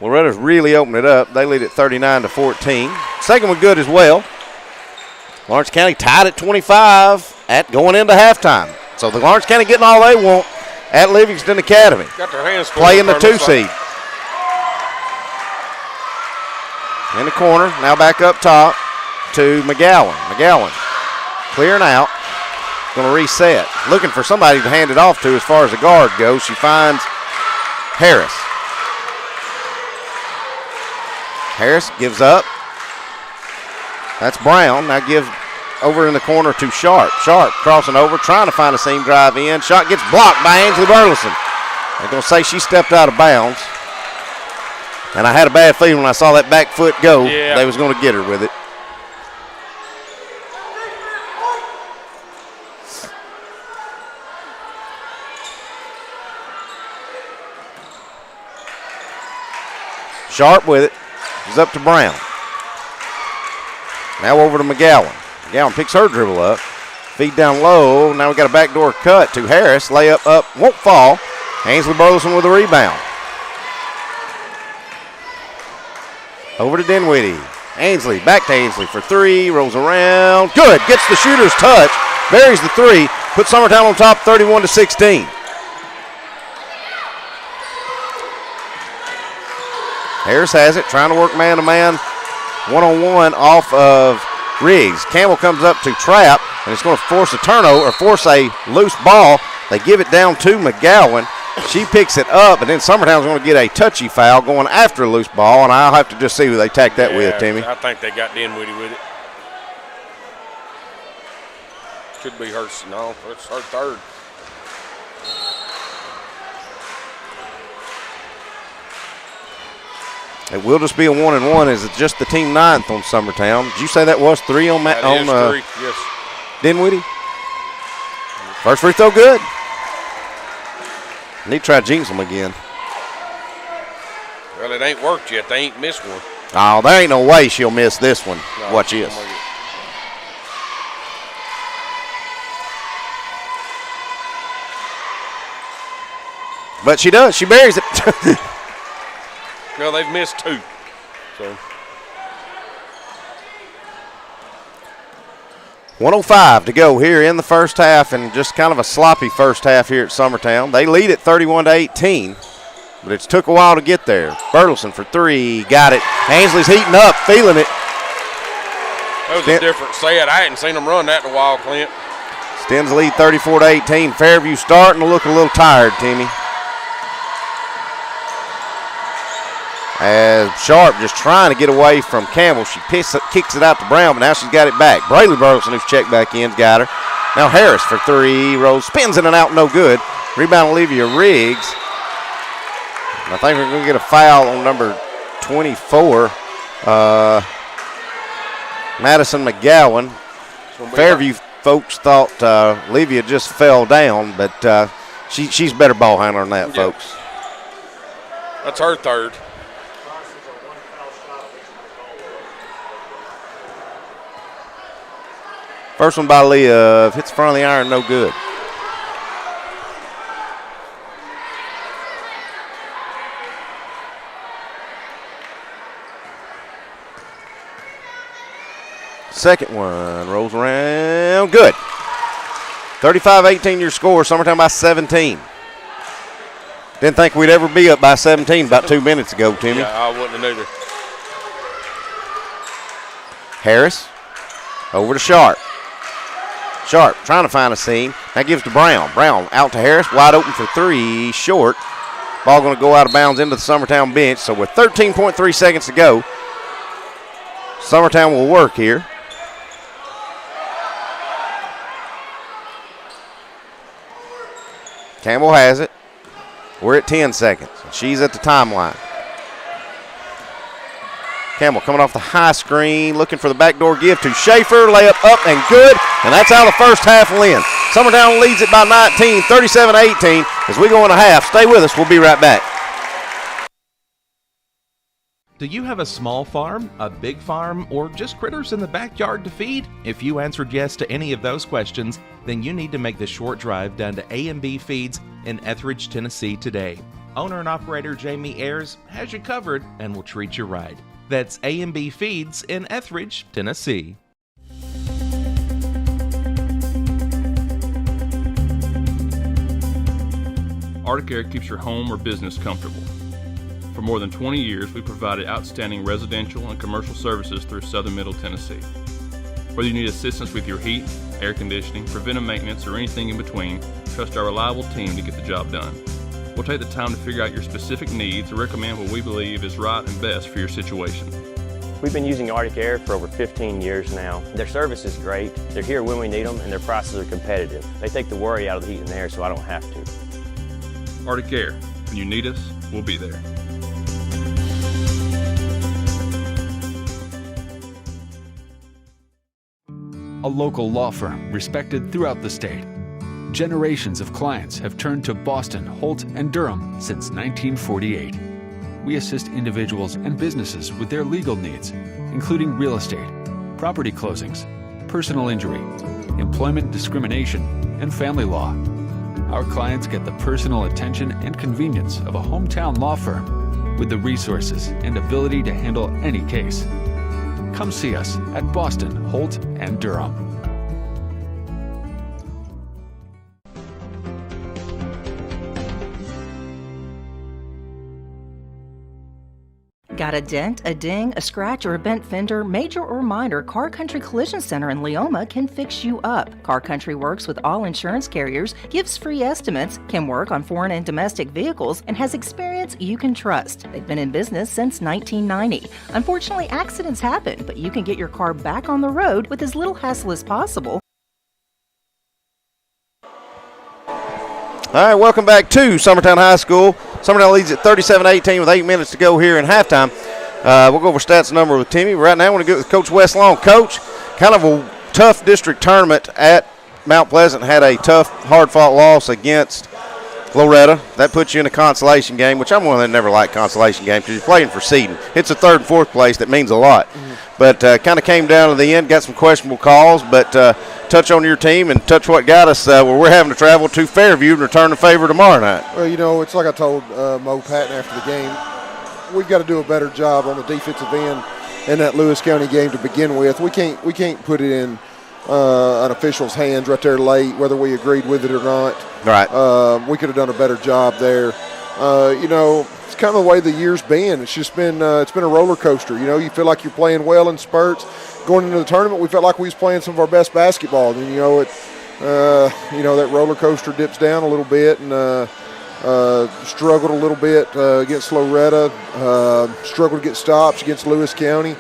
Loretta's really opened it up. They lead at 39-14. Second one good as well. Lawrence County tied at 25 at going into halftime. So the Lawrence County getting all they want at Livingston Academy. Got their hands full. Playing the 2 seed. In the corner, now back up top to McGowan. McGowan clearing out, going to reset. Looking for somebody to hand it off to as far as the guard goes. She finds Harris. Harris gives up. That's Brown. Now give over in the corner to Sharp. Sharp crossing over, trying to find a seam drive in. Shot gets blocked by Ainsley Burleson. They're going to say she stepped out of bounds. And I had a bad feeling when I saw that back foot go, they was going to get her with it. Sharp with it. She's up to Brown. Now over to McGowan. McGowan picks her dribble up. Feed down low. Now we got a backdoor cut to Harris. Layup up, won't fall. Ainsley Burleson with a rebound. Over to Dinwiddie. Ainsley, back to Ainsley for 3, rolls around. Good, gets the shooter's touch, buries the 3, puts Summertown on top 31-16. Harris has it, trying to work man-to-man, one-on-one off of Riggs. Campbell comes up to trap, and it's going to force a turnover, or force a loose ball. They give it down to McGowan. She picks it up, and then Summertown's going to get a touchy foul going after a loose ball, and I'll have to just see who they tack that with, Timmy. I think they got Dinwiddie with it. Could be her. No, it's her third. It will just be a 1-and-1 as it's just the team 9th on Summertown. Did you say that was 3 on That is 3, yes. Dinwiddie? First free throw good. Need to try to jinx them again. Well, it ain't worked yet. They ain't missed one. Oh, there ain't no way she'll miss this one. No, Watch this. But she does. She buries it. Well, they've missed 2. So 1:05 to go here in the first half, and just kind of a sloppy first half here at Summertown. They lead at 31-18, but it's took a while to get there. Burleson for 3, got it. Ainsley's heating up, feeling it. That was a different set. I hadn't seen them run that in a while, Clint. Extends the lead 34-18. Fairview starting to look a little tired, Timmy. As Sharp just trying to get away from Campbell. She kicks it out to Brown, but now she's got it back. Brayley Burleson, who's checked back in, got her. Now Harris for 3, rolls, spins in and out, no good. Rebound Olivia Riggs. And I think we're going to get a foul on number 24, Madison McGowan. Fairview folks thought Olivia just fell down, but she's better ball handler than that, folks. That's her third. First one by Leah, hits front of the iron, no good. Second one rolls around, good. 35-18 your score, Summertown by 17. Didn't think we'd ever be up by 17 about 2 minutes ago, Timmy. Yeah, I wouldn't have either. Harris over to Sharp. Sharp trying to find a seam. That gives to Brown. Brown out to Harris. Wide open for 3. Short. Ball going to go out of bounds into the Summertown bench. So with 13.3 seconds to go, Summertown will work here. Campbell has it. We're at 10 seconds. She's at the timeline. Campbell coming off the high screen, looking for the backdoor give to Schaefer. Layup up and good, and that's how the first half will end. Summertown leads it by 19, 37-18. As we go into half, stay with us. We'll be right back. Do you have a small farm, a big farm, or just critters in the backyard to feed? If you answered yes to any of those questions, then you need to make the short drive down to A&B Feeds in Etheridge, Tennessee today. Owner and operator Jamie Ayers has you covered and will treat you right. That's A&B Feeds in Etheridge, Tennessee. Arctic Air keeps your home or business comfortable. For more than 20 years, we provided outstanding residential and commercial services through southern Middle Tennessee. Whether you need assistance with your heat, air conditioning, preventive maintenance, or anything in between, trust our reliable team to get the job done. We'll take the time to figure out your specific needs and recommend what we believe is right and best for your situation. We've been using Arctic Air for over 15 years now. Their service is great, they're here when we need them, and their prices are competitive. They take the worry out of the heat and air so I don't have to. Arctic Air, when you need us, we'll be there. A local law firm respected throughout the state. Generations of clients have turned to Boston, Holt, and Durham since 1948. We assist individuals and businesses with their legal needs, including real estate, property closings, personal injury, employment discrimination, and family law. Our clients get the personal attention and convenience of a hometown law firm with the resources and ability to handle any case. Come see us at Boston, Holt, and Durham. Got a dent, a ding, a scratch, or a bent fender? Major or minor, Car Country Collision Center in Leoma can fix you up. Car Country works with all insurance carriers, gives free estimates, can work on foreign and domestic vehicles, and has experience you can trust. They've been in business since 1990. Unfortunately, accidents happen, but you can get your car back on the road with as little hassle as possible. All right, welcome back to Summertown High School. Summertown leads at 37-18 with 8 minutes to go here in halftime. We'll go over stats number with Timmy. Right now I want to get with Coach Wes Long. Coach, kind of a tough district tournament at Mount Pleasant. Had a tough, hard-fought loss against Loretta. That puts you in a consolation game, which I'm one that never liked consolation games because you're playing for seeding. It's a third and fourth place. That means a lot. But kind of came down to the end, got some questionable calls, but touch on your team and touch what got us where we're having to travel to Fairview and return the favor tomorrow night. Well, you know, it's like I told Mo Patton after the game. We've got to do a better job on the defensive end in that Lewis County game to begin with. We can't put it in an official's hands right there late, whether we agreed with it or not. Right. We could have done a better job there. You know, it's kind of the way the year's been. It's just been it's been a roller coaster. You know, you feel like you're playing well in spurts. Going into the tournament, we felt like we was playing some of our best basketball. And you know, that roller coaster dips down a little bit, and struggled a little bit against Loretta. Struggled to get stops against Lewis County.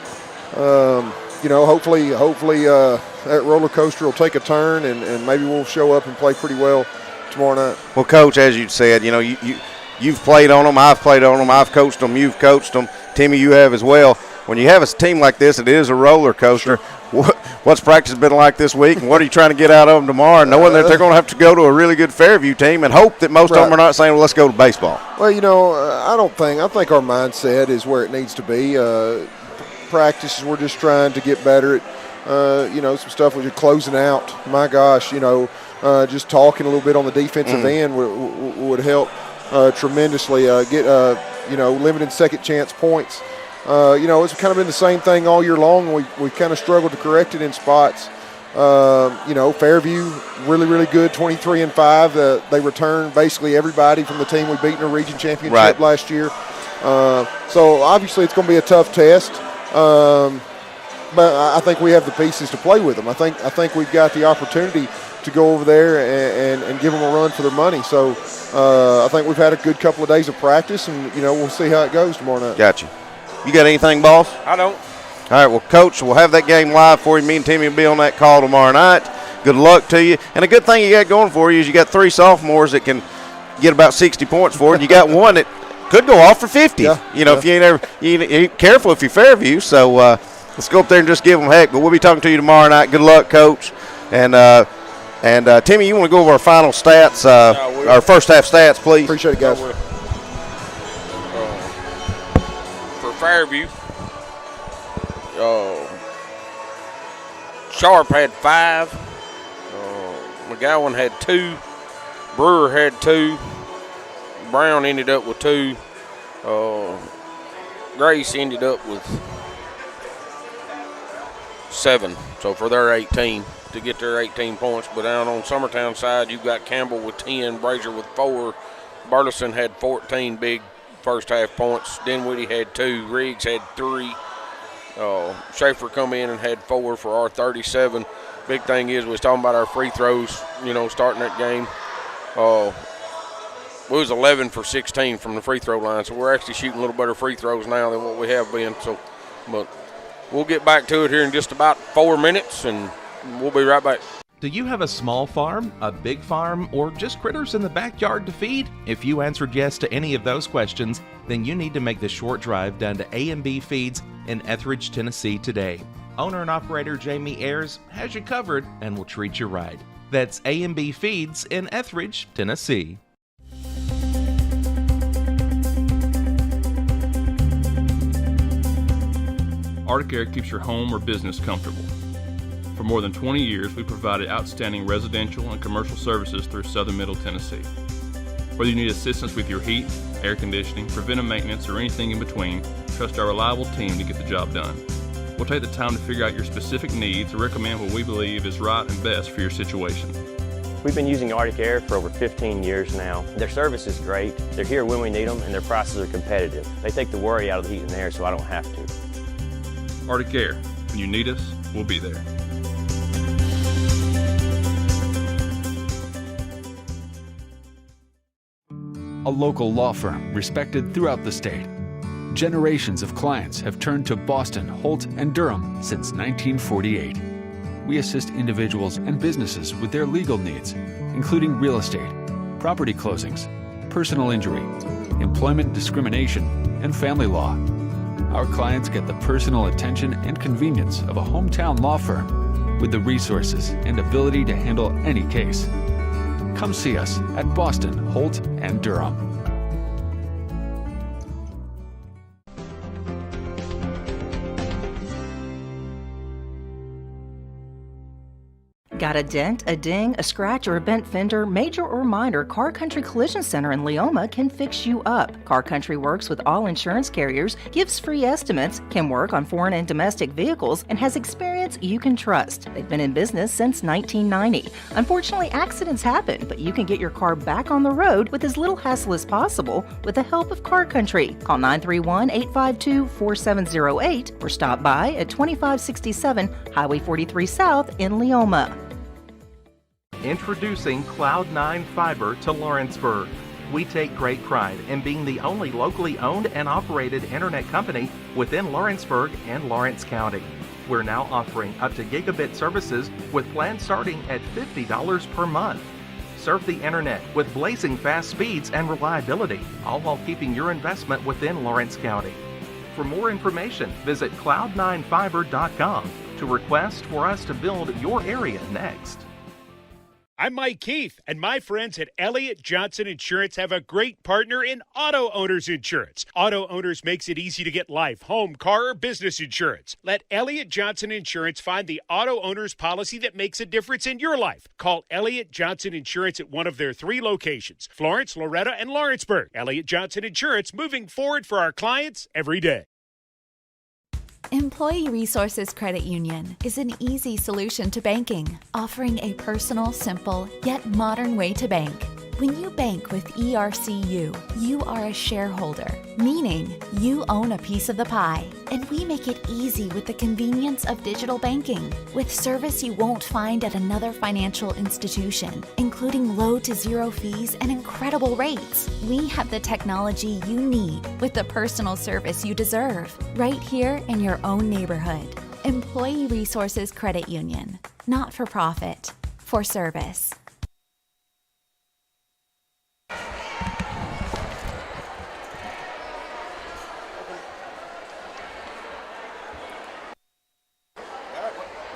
You know, hopefully that roller coaster will take a turn, and maybe we'll show up and play pretty well tomorrow night. Well, Coach, as you said, you know, you've played on them, I've played on them, I've coached them, you've coached them. Timmy, you have as well. When you have a team like this, it is a roller coaster. Sure. What's practice been like this week, and what are you trying to get out of them tomorrow, knowing that they're going to have to go to a really good Fairview team and hope that most of them are not saying, well, let's go to baseball? Well, you know, I think our mindset is where it needs to be. Practices, we're just trying to get better at, you know, some stuff with closing out. My gosh, you know, just talking a little bit on the defensive end would help tremendously. Get, you know, limited second chance points. You know, it's kind of been the same thing all year long. We kind of struggled to correct it in spots. You know, Fairview, really, really good, 23-5. They returned basically everybody from the team we beat in the region championship last year. So obviously it's going to be a tough test. but I think we have the pieces to play with them. I think we've got the opportunity to go over there and give them a run for their money. So I think we've had a good couple of days of practice, and we'll see how it goes tomorrow night. Gotcha. You got anything, boss? I don't. All right, well, Coach, we'll have that game live for you. Me and Timmy will be on that call tomorrow night. Good luck to you. And a good thing you got going for you is you got 3 sophomores that can get about 60 points for it. And you got one that could go off for 50. Yeah, if you ain't careful if you're Fairview. So let's go up there and just give them heck. But we'll be talking to you tomorrow night. Good luck, Coach. And Timmy, you want to go over our final stats, our first half stats, please? Appreciate it, guys. For Fairview, Sharp had 5. McGowan had 2. Brewer had 2. Brown ended up with 2. Grace ended up with 7. So for their 18, to get their 18 points. But down on Summertown side, you've got Campbell with 10, Brazier with 4. Burleson had 14 big first half points. Dinwiddie had 2. Riggs had 3. Schaefer come in and had 4 for our 37. Big thing is we was talking about our free throws, starting that game. We was 11 for 16 from the free throw line, so we're actually shooting a little better free throws now than what we have been. So, but we'll get back to it here in just about 4 minutes, and we'll be right back. Do you have a small farm, a big farm, or just critters in the backyard to feed? If you answered yes to any of those questions, then you need to make the short drive down to A&B Feeds in Etheridge, Tennessee today. Owner and operator Jamie Ayers has you covered and will treat you right. That's A&B Feeds in Etheridge, Tennessee. Arctic Air keeps your home or business comfortable. For more than 20 years, we provided outstanding residential and commercial services through southern Middle Tennessee. Whether you need assistance with your heat, air conditioning, preventive maintenance, or anything in between, trust our reliable team to get the job done. We'll take the time to figure out your specific needs and recommend what we believe is right and best for your situation. We've been using Arctic Air for over 15 years now. Their service is great, they're here when we need them, and their prices are competitive. They take the worry out of the heat and air so I don't have to. Arctic Air, when you need us, we'll be there. A local law firm respected throughout the state. Generations of clients have turned to Boston, Holt, and Durham since 1948. We assist individuals and businesses with their legal needs, including real estate, property closings, personal injury, employment discrimination, and family law. Our clients get the personal attention and convenience of a hometown law firm with the resources and ability to handle any case. Come see us at Boston, Holt, and Durham. Got a dent, a ding, a scratch, or a bent fender? Major or minor, Car Country Collision Center in Leoma can fix you up. Car Country works with all insurance carriers, gives free estimates, can work on foreign and domestic vehicles, and has experience you can trust. They've been in business since 1990. Unfortunately, accidents happen, but you can get your car back on the road with as little hassle as possible with the help of Car Country. Call 931-852-4708 or stop by at 2567 Highway 43 South in Leoma. Introducing Cloud9 Fiber to Lawrenceburg. We take great pride in being the only locally owned and operated internet company within Lawrenceburg and Lawrence County. We're now offering up to gigabit services with plans starting at $50 per month. Surf the internet with blazing fast speeds and reliability, all while keeping your investment within Lawrence County. For more information, visit cloud9fiber.com to request for us to build your area next. I'm Mike Keith, and my friends at Elliott Johnson Insurance have a great partner in Auto Owners Insurance. Auto Owners makes it easy to get life, home, car, or business insurance. Let Elliott Johnson Insurance find the Auto Owners policy that makes a difference in your life. Call Elliott Johnson Insurance at one of their 3 locations, Florence, Loretta, and Lawrenceburg. Elliott Johnson Insurance, moving forward for our clients every day. Employee Resources Credit Union is an easy solution to banking, offering a personal, simple, yet modern way to bank. When you bank with ERCU, you are a shareholder, meaning you own a piece of the pie. And we make it easy with the convenience of digital banking, with service you won't find at another financial institution, including low to zero fees and incredible rates. We have the technology you need with the personal service you deserve, right here in your own neighborhood. Employee Resources Credit Union, not for profit, for service.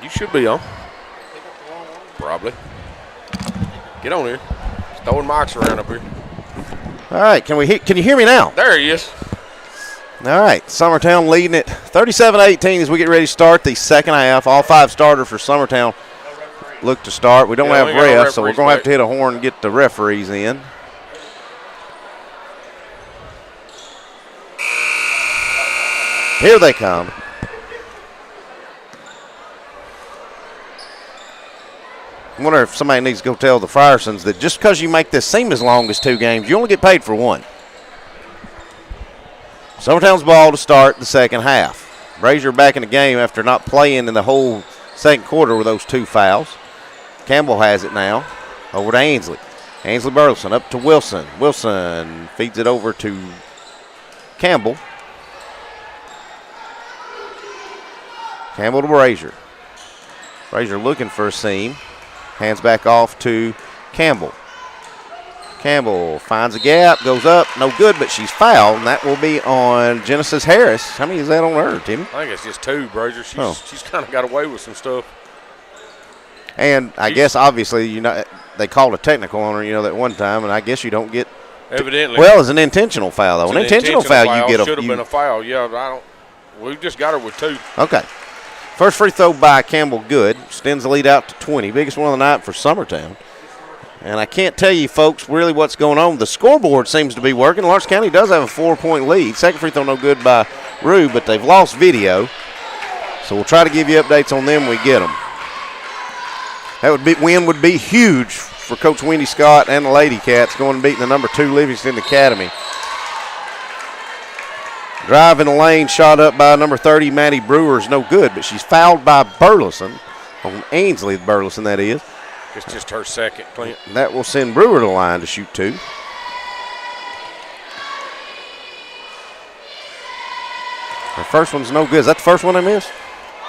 You should be on. Probably. Get on here. Just throwing mics around up here. All right, can you hear me now? There he is. All right, Summertown leading it 37-18 as we get ready to start the second half. All 5 starters for Summertown look to start. We don't have refs, so we're going to have to hit a horn and get the referees in. Here they come. I wonder if somebody needs to go tell the Friersons that just because you make this seem as long as 2 games, you only get paid for 1. Summertown's ball to start the second half. Brazier back in the game after not playing in the whole second quarter with those 2 fouls. Campbell has it now. Over to Ainsley. Ainsley Burleson up to Wilson. Wilson feeds it over to Campbell. Campbell to Brazier. Brazier looking for a seam. Hands back off to Campbell. Campbell finds a gap, goes up, no good, but she's fouled, and that will be on Genesis Harris. How many is that on her, Timmy? I think it's just 2, Brazier. She's kind of got away with some stuff. And I guess, obviously, they called a technical on her, that one time, and I guess you don't get. Evidently. Well, it's an intentional foul, though. An intentional foul, you get a. Should have been a foul, yeah. We just got her with 2. Okay. First free throw by Campbell, good. Extends the lead out to 20. Biggest one of the night for Summertown. And I can't tell you, folks, really what's going on. The scoreboard seems to be working. Lawrence County does have a 4-point lead. Second free throw no good by Rue, but they've lost video. So we'll try to give you updates on them when we get them. That win would be huge for Coach Wendy Scott and the Lady Cats going and beating the number 2 Livingston Academy. Drive in the lane, shot up by number 30, Maddie Brewer, is no good, but she's fouled by Burleson, on Ainsley Burleson, that is. It's just her second, Clint. That will send Brewer to the line to shoot 2. Her first one's no good. Is that the first one I missed?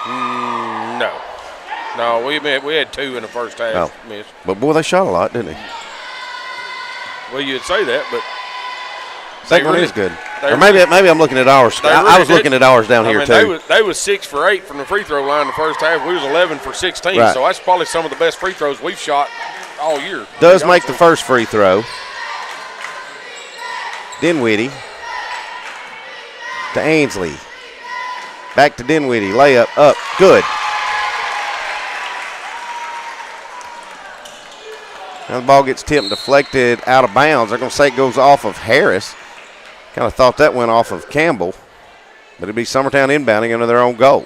No. No, we had 2 in the first half. Missed. But, boy, they shot a lot, didn't they? Well, you'd say that, but. Second one is good. Or maybe I'm looking at ours. I was looking at ours down here, too. They was 6 for 8 from the free throw line in the first half. We was 11 for 16, right. So that's probably some of the best free throws we've shot all year. Does make the first free throw. Dinwiddie to Ainsley. Back to Dinwiddie. Layup up. Good. Now the ball gets tipped and deflected out of bounds. They're going to say it goes off of Harris. Kind of thought that went off of Campbell. But it'd be Summertown inbounding under their own goal.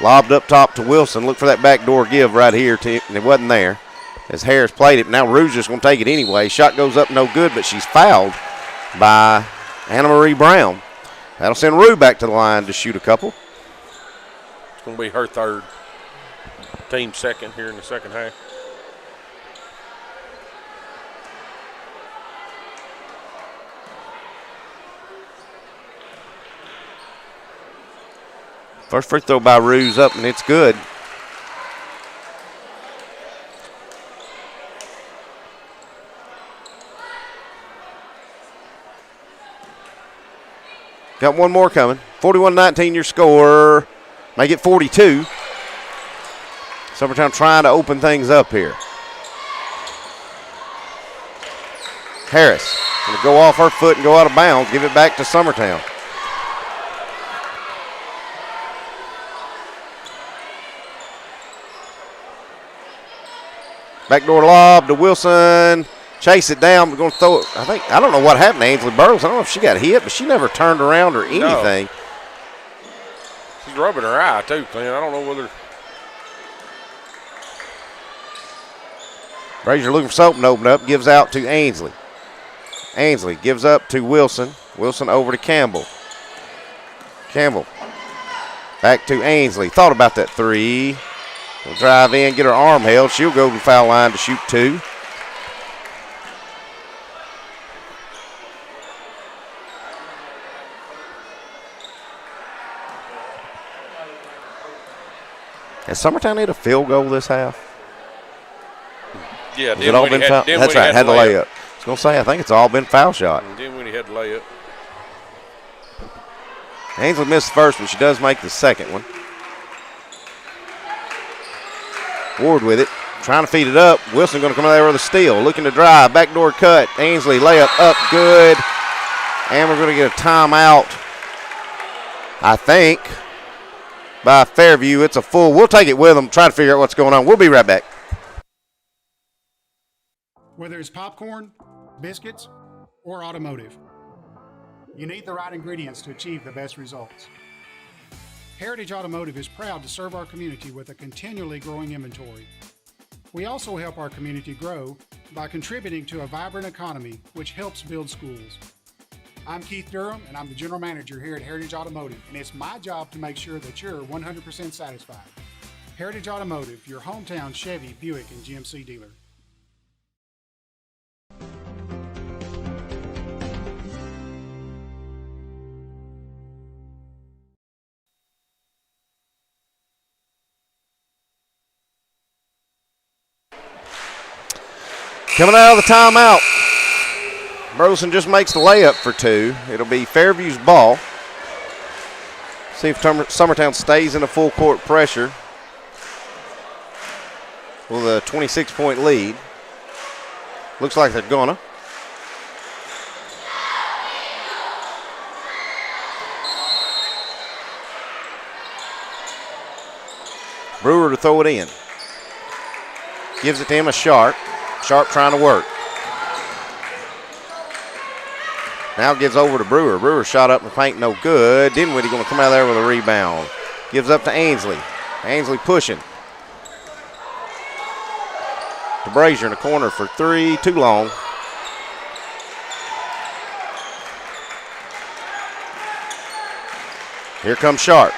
Lobbed up top to Wilson. Look for that backdoor give right here. And it wasn't there as Harris played it. Now Rouge's just going to take it anyway. Shot goes up, no good, but she's fouled by Anna Marie Brown. That'll send Rue back to the line to shoot a couple. It's going to be her third. Team second here in the second half. First free throw by Rue's up, and it's good. Got one more coming. 41-19 your score. Make it 42. Summertown trying to open things up here. Harris going to go off her foot and go out of bounds. Give it back to Summertown. Backdoor lob to Wilson. Chase it down. We're going to throw it. I don't know what happened to Ainsley Burrows. I don't know if she got hit, but she never turned around or anything. No. She's rubbing her eye, too, Clint. I don't know whether. Brazier looking for something to open up, gives out to Ainsley. Ainsley gives up to Wilson. Wilson over to Campbell. Campbell back to Ainsley. Thought about that three. Will drive in, get her arm held. She'll go to the foul line to shoot two. Has Summertown hit a field goal this half? Yeah, has it all been foul? That's right, had the layup. I was going to say, I think it's all been foul shot. And then when he had the layup. Ainsley missed the first one. She does make the second one. Ward with it, trying to feed it up. Wilson going to come out there with a steal. Looking to drive, backdoor cut. Ainsley layup up, good. And we're going to get a timeout, I think, by Fairview. It's a full. We'll take it with them, try to figure out what's going on. We'll be right back. Whether it's popcorn, biscuits, or automotive, you need the right ingredients to achieve the best results. Heritage Automotive is proud to serve our community with a continually growing inventory. We also help our community grow by contributing to a vibrant economy, which helps build schools. I'm Keith Durham, and I'm the General Manager here at Heritage Automotive, and it's my job to make sure that you're 100% satisfied. Heritage Automotive, your hometown Chevy, Buick, and GMC dealer. Coming out of the timeout, Burleson just makes the layup for two. It'll be Fairview's ball. See if Summertown stays in a full court pressure with a 26-point lead. Looks like they're gonna. Brewer to throw it in. Gives it to Emma Sharp. Sharp trying to work. Now gives over to Brewer. Brewer shot up in the paint, no good. Dinwiddie going to come out of there with a rebound. Gives up to Ainsley. Ainsley pushing. To Brazier in the corner for three. Too long. Here comes Sharp.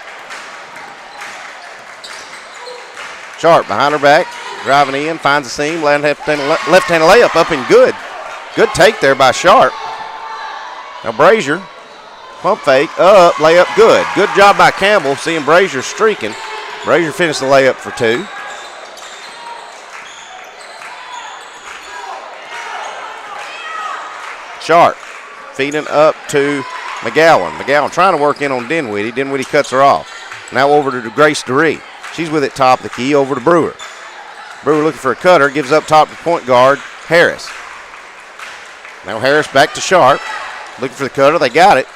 Sharp behind her back. Driving in, finds a seam, left-handed layup up and good. Good take there by Sharp. Now Brazier, pump fake, up, layup good. Good job by Campbell, seeing Brazier streaking. Brazier finished the layup for two. Sharp feeding up to McGowan. McGowan trying to work in on Dinwiddie. Dinwiddie cuts her off. Now over to Grace DeRee. She's with it top of the key, over to Brewer. Brewer looking for a cutter, gives up top to point guard, Harris. Now Harris back to Sharp, looking for the cutter, they got it.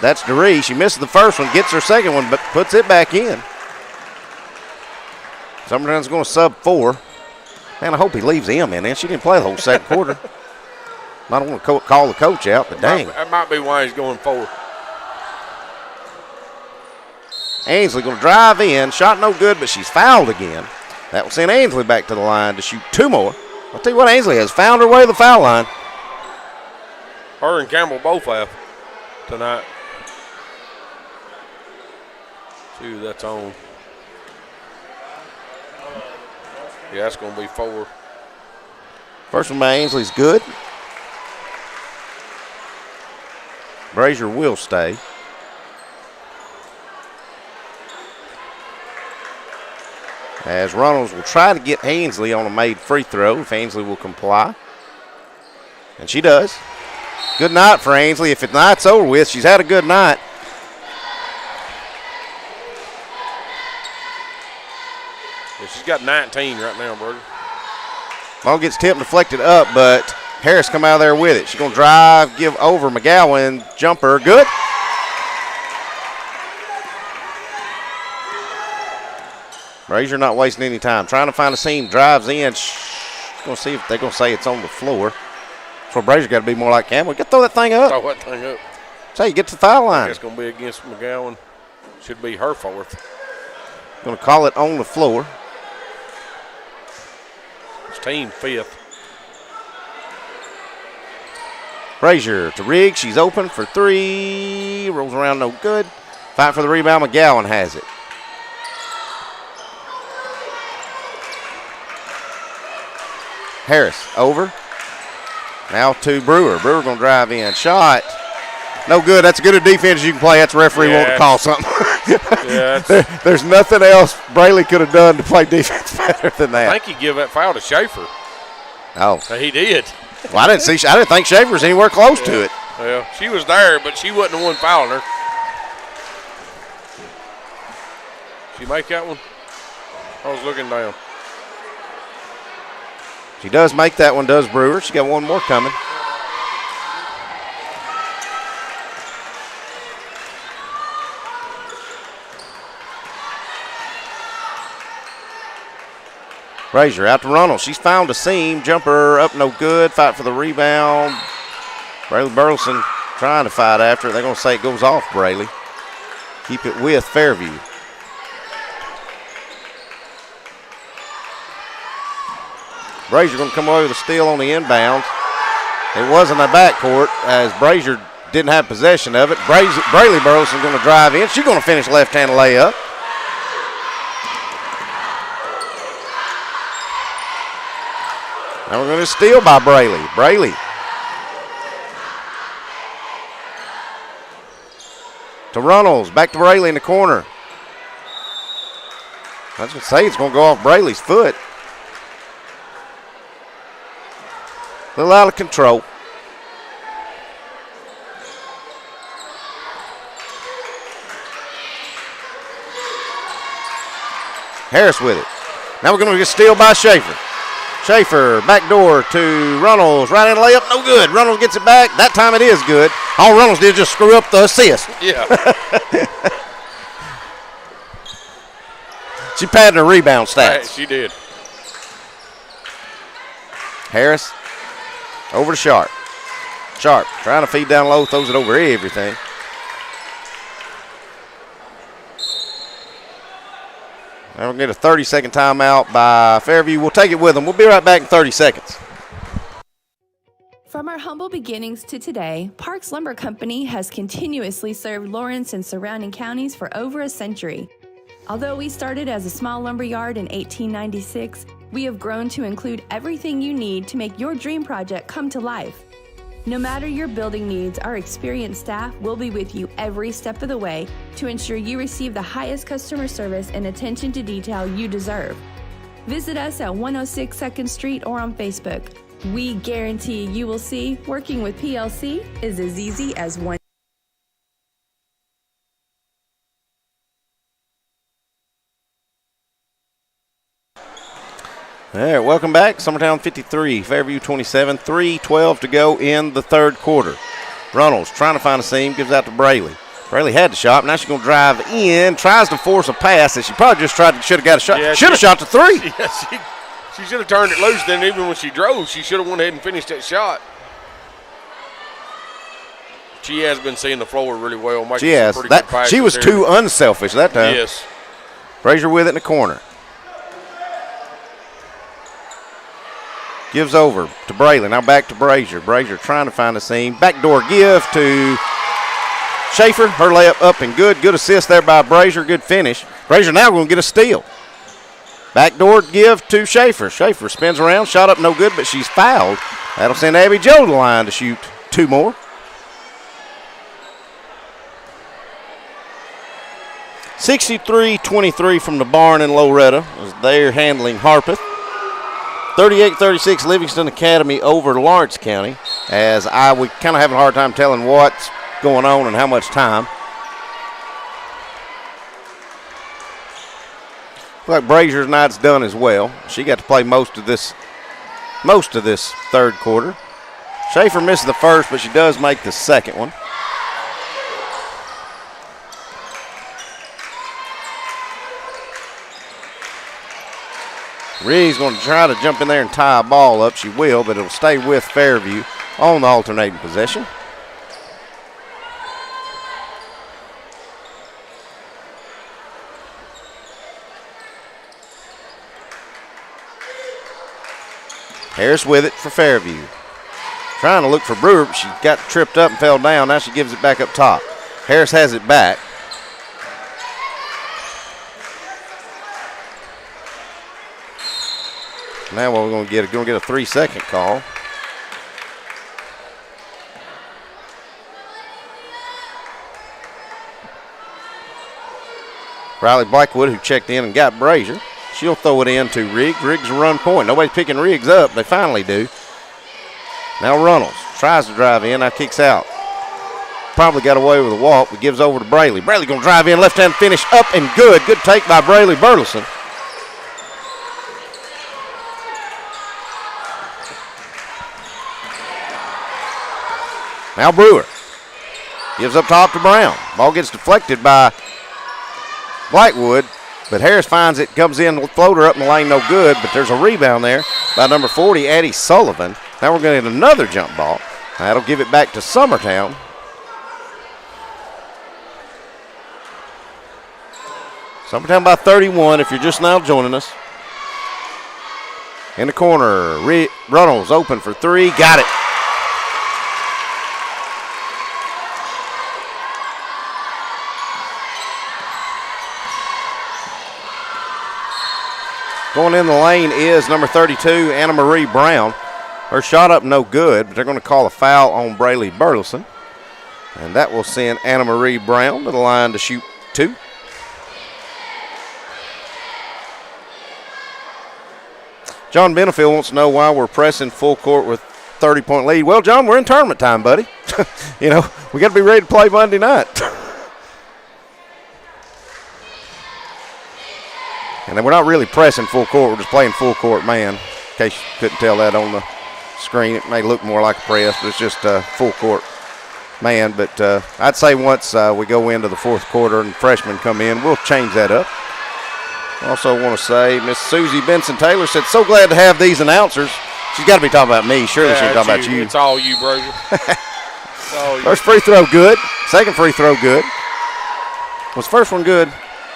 That's DeRee, she misses the first one, gets her second one, but puts it back in. Summertown's going to sub 4. Man, I hope he leaves him in there. She didn't play the whole second quarter. I don't want to call the coach out, but dang. That might be why he's going 4. Ainsley going to drive in, shot no good, but she's fouled again. That will send Ainsley back to the line to shoot two more. I'll tell you what, Ainsley has found her way to the foul line. Her and Campbell both have tonight. Two, that's on. Yeah, that's going to be 4. First one by Ainsley's good. Brazier will stay. As Reynolds will try to get Ainsley on a made free throw if Ainsley will comply. And she does. Good night for Ainsley. If the night's over with, she's had a good night. Yeah, she's got 19 right now, brother. Ball gets tipped and deflected up, but Harris come out of there with it. She's going to drive, give over McGowan, jumper, good. Brazier not wasting any time. Trying to find a seam, drives in. Going to see if they're going to say it's on the floor. So Brazier got to be more like Campbell. Got to throw that thing up. Throw that thing up. So you get to the foul line. It's going to be against McGowan. Should be her 4th. Going to call it on the floor. team 5th. Brazier to Riggs. She's open for 3. Rolls around, no good. Fight for the rebound. McGowan has it. Harris over. Now to Brewer. Brewer going to drive in. Shot. No good. That's as good a defense as you can play. That's a referee wanting to call something. There's nothing else Braley could have done to play defense better than that. I think he gave that foul to Schaefer. Oh. He did. Well, I didn't think Schaefer was anywhere close to it. Well, she was there, but she wasn't the one fouling her. She make that one? I was looking down. She does make that one, does Brewer. She got one more coming. Brazier out to Runnels. She's found a seam. Jumper up, no good. Fight for the rebound. Braley Burleson trying to fight after it. They're going to say it goes off Braley. Keep it with Fairview. Brazier going to come away with a steal on the inbound. It was in the backcourt as Brazier didn't have possession of it. Braley Burleson going to drive in. She's going to finish left-hand layup. Now we're going to steal by Braley. Braley to Runnels. Back to Braley in the corner. I was going to say it's going to go off Braley's foot. A little out of control. Harris with it. Now we're going to get steal by Schaefer. Schaefer, back door to Runnels. Right in layup, no good. Runnels gets it back. That time it is good. All Runnels did just screw up the assist. Yeah. She padded her rebound stats. Right, she did. Harris over to Sharp. Sharp trying to feed down low, throws it over everything. Now we're going to get a 30-second timeout by Fairview. We'll take it with them. We'll be right back in 30 seconds. From our humble beginnings to today, Parks Lumber Company has continuously served Lawrence and surrounding counties for over a century. Although we started as a small lumber yard in 1896, we have grown to include everything you need to make your dream project come to life. No matter your building needs, our experienced staff will be with you every step of the way to ensure you receive the highest customer service and attention to detail you deserve. Visit us at 106 2nd Street or on Facebook. We guarantee you will see working with PLC is as easy as one. All right, welcome back. Summertown 53, Fairview 27, 3:12 to go in the third quarter. Runnels trying to find a seam, gives out to Braley. Braley had the shot. Now she's going to drive in, tries to force a pass that she probably just should have got a shot. Yeah, should have shot to three. Yeah, she should have turned it loose. Then even when she drove, she should have went ahead and finished that shot. She has been seeing the floor really well. She has. She was too unselfish that time. Yes. Brazier with it in the corner. Gives over to Braley. Now back to Brazier. Brazier trying to find a seam. Backdoor give to Schaefer. Her layup up and good. Good assist there by Brazier. Good finish. Brazier now going to get a steal. Backdoor give to Schaefer. Schaefer spins around. Shot up no good, but she's fouled. That'll send Abby Joe to the line to shoot two more. (63-23) from the barn in Loretta as they're handling Harpeth. 38-36 Livingston Academy over Lawrence County, as we kind of having a hard time telling what's going on and how much time. Looks like Brazier's night's done as well. She got to play most of this third quarter. Schaefer misses the first, but she does make the second one. Riggs going to try to jump in there and tie a ball up. She will, but it'll stay with Fairview on the alternating possession. Harris with it for Fairview. Trying to look for Brewer, but she got tripped up and fell down. Now she gives it back up top. Harris has it back. Now what we're going to get? We're going to get a 3-second call. Riley Blackwood, who checked in and got Brazier. She'll throw it in to Riggs. Riggs will run point. Nobody's picking Riggs up. They finally do. Now Runnels tries to drive in. Now kicks out. Probably got away with a walk, but gives over to Braley. Braley going to drive in. Left-hand finish up and good. Good take by Braley Burleson. Now Brewer gives up top to Brown. Ball gets deflected by Blackwood, but Harris finds it, comes in, floater up in the lane, no good, but there's a rebound there by number 40, Addie Sullivan. Now we're going to get another jump ball. That'll give it back to Summertown. Summertown by 31 if you're just now joining us. In the corner, Runnels open for three, got it. Going in the lane is number 32, Anna Marie Brown. Her shot up no good, but they're going to call a foul on Braley Burleson. And that will send Anna Marie Brown to the line to shoot two. John Benefield wants to know why we're pressing full court with 30-point lead. Well, John, we're in tournament time, buddy. You know, we got to be ready to play Monday night. And then we're not really pressing full court. We're just playing full court man. In case you couldn't tell that on the screen, it may look more like a press, but it's just full court man. But I'd say once we go into the fourth quarter and freshmen come in, we'll change that up. Also want to say Miss Susie Benson-Taylor said, so glad to have these announcers. She's got to be talking about me. Surely she's talking about you. It's all you, brother. First free throw good. Second free throw good. Was the first one good?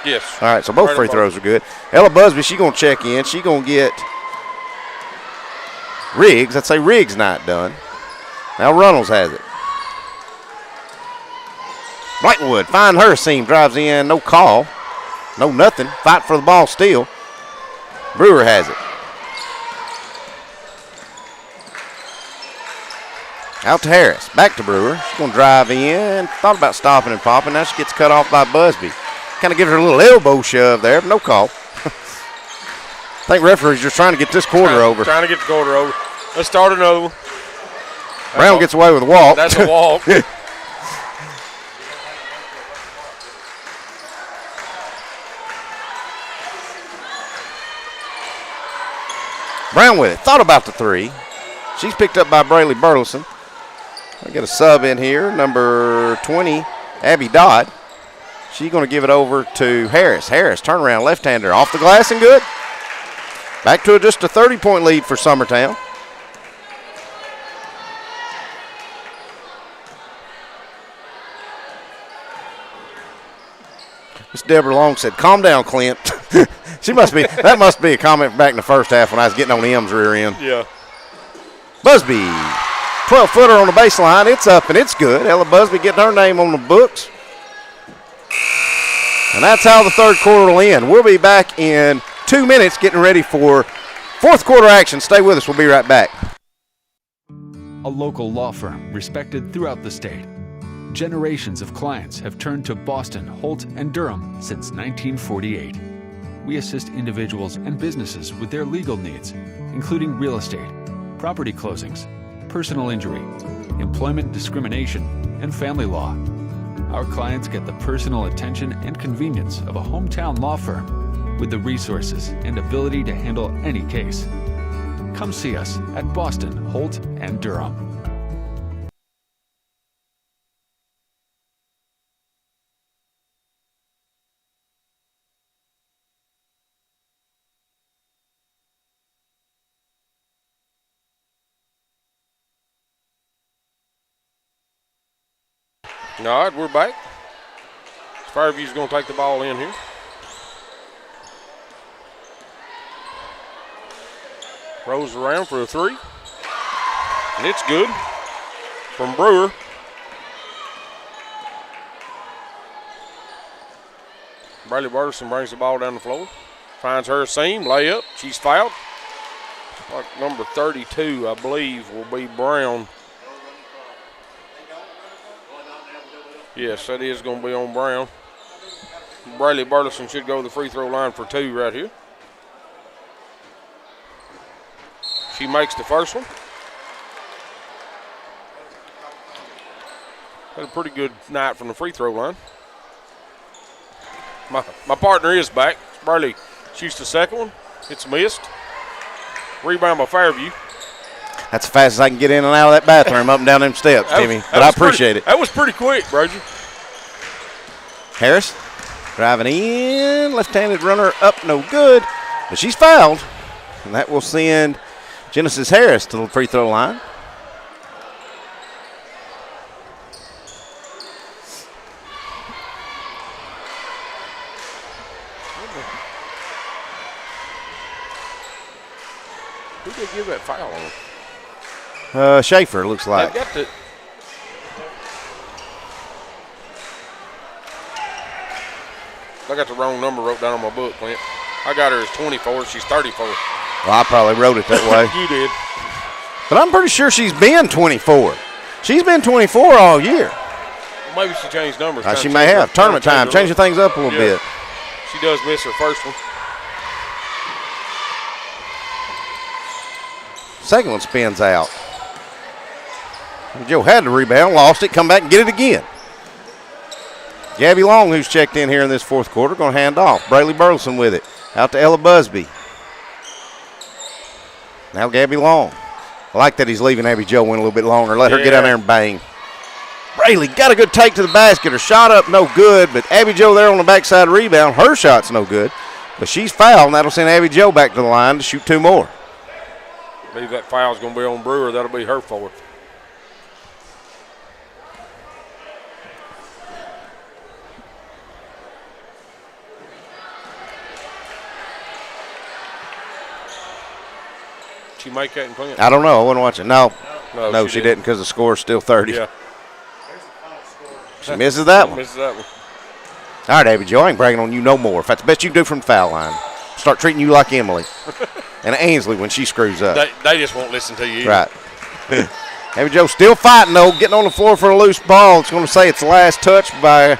Yes. All right, so both free throws are good. Ella Busby, she's going to check in. She's going to get Riggs. I'd say Riggs not done. Now Runnels has it. Blackwood, find her seam, drives in, no call. No nothing. Fight for the ball still. Brewer has it. Out to Harris. Back to Brewer. She's going to drive in. Thought about stopping and popping. Now she gets cut off by Busby. Kind of gives her a little elbow shove there, but no call. I think referee's just trying to get this quarter over. Trying to get the quarter over. Let's start another one. Brown gets away with a walk. That's a walk. Brown with it. Thought about the three. She's picked up by Braley Burleson. I get a sub in here, number 20, Abby Dodd. She's going to give it over to Harris. Harris, turnaround left-hander, off the glass and good. Back to just a 30-point lead for Summertown. Miss Deborah Long said, calm down, Clint. That must be a comment back in the first half when I was getting on M's rear end. Yeah. Busby, 12-footer on the baseline. It's up and it's good. Ella Busby getting her name on the books. And that's how the third quarter will end. We'll be back in 2 minutes getting ready for fourth quarter action. Stay with us. We'll be right back. A local law firm respected throughout the state. Generations of clients have turned to Boston, Holt, and Durham since 1948. We assist individuals and businesses with their legal needs, including real estate, property closings, personal injury, employment discrimination, and family law. Our clients get the personal attention and convenience of a hometown law firm with the resources and ability to handle any case. Come see us at Boston, Holt, and Durham. All right, we're back. Fairview's going to take the ball in here. Rolls around for a three. And it's good from Brewer. Bradley Burleson brings the ball down the floor. Finds her seam, layup. She's fouled. Like number 32, I believe, will be Brown. Yes, that is going to be on Brown. Bradley Burleson should go to the free throw line for 2 right here. She makes the first one. Had a pretty good night from the free throw line. My partner is back. Bradley shoots the second one. It's missed. Rebound by Fairview. That's the fastest I can get in and out of that bathroom, up and down them steps, Timmy. But I appreciate it. That was pretty quick, Roger. Harris driving in. Left-handed runner up, no good. But she's fouled. And that will send Genesis Harris to the free throw line. Who did they give that foul on? Schaefer, looks like. I got the wrong number wrote down on my book, Clint. I got her as 24. She's 34. Well, I probably wrote it that way. You did. But I'm pretty sure she's been 24. She's been 24 all year. Well, maybe she changed numbers. She may have. Tournament time. Changing things up a little bit. She does miss her first one. Second one spins out. Joe had the rebound, lost it, come back and get it again. Gabby Long, who's checked in here in this fourth quarter, going to hand off. Braylee Burleson with it. Out to Ella Busby. Now Gabby Long. I like that he's leaving Abby Joe in a little bit longer. Let her get out there and bang. Braylee got a good take to the basket. Her shot up, no good, but Abby Joe there on the backside rebound. Her shot's no good, but she's fouled, and that'll send Abby Joe back to the line to shoot 2 more. I believe that foul's going to be on Brewer. That'll be her fourth. She make that in Clint? I don't know. I wasn't watching. No, she didn't because the score's still 30. Yeah. She misses that one. Misses that one. All right, Abby Joe, I ain't bragging on you no more. If that's the best you can do from the foul line, start treating you like Emily and Ainsley when she screws up. They just won't listen to you. Right. Abby Joe still fighting, though, getting on the floor for a loose ball. It's going to say it's the last touch by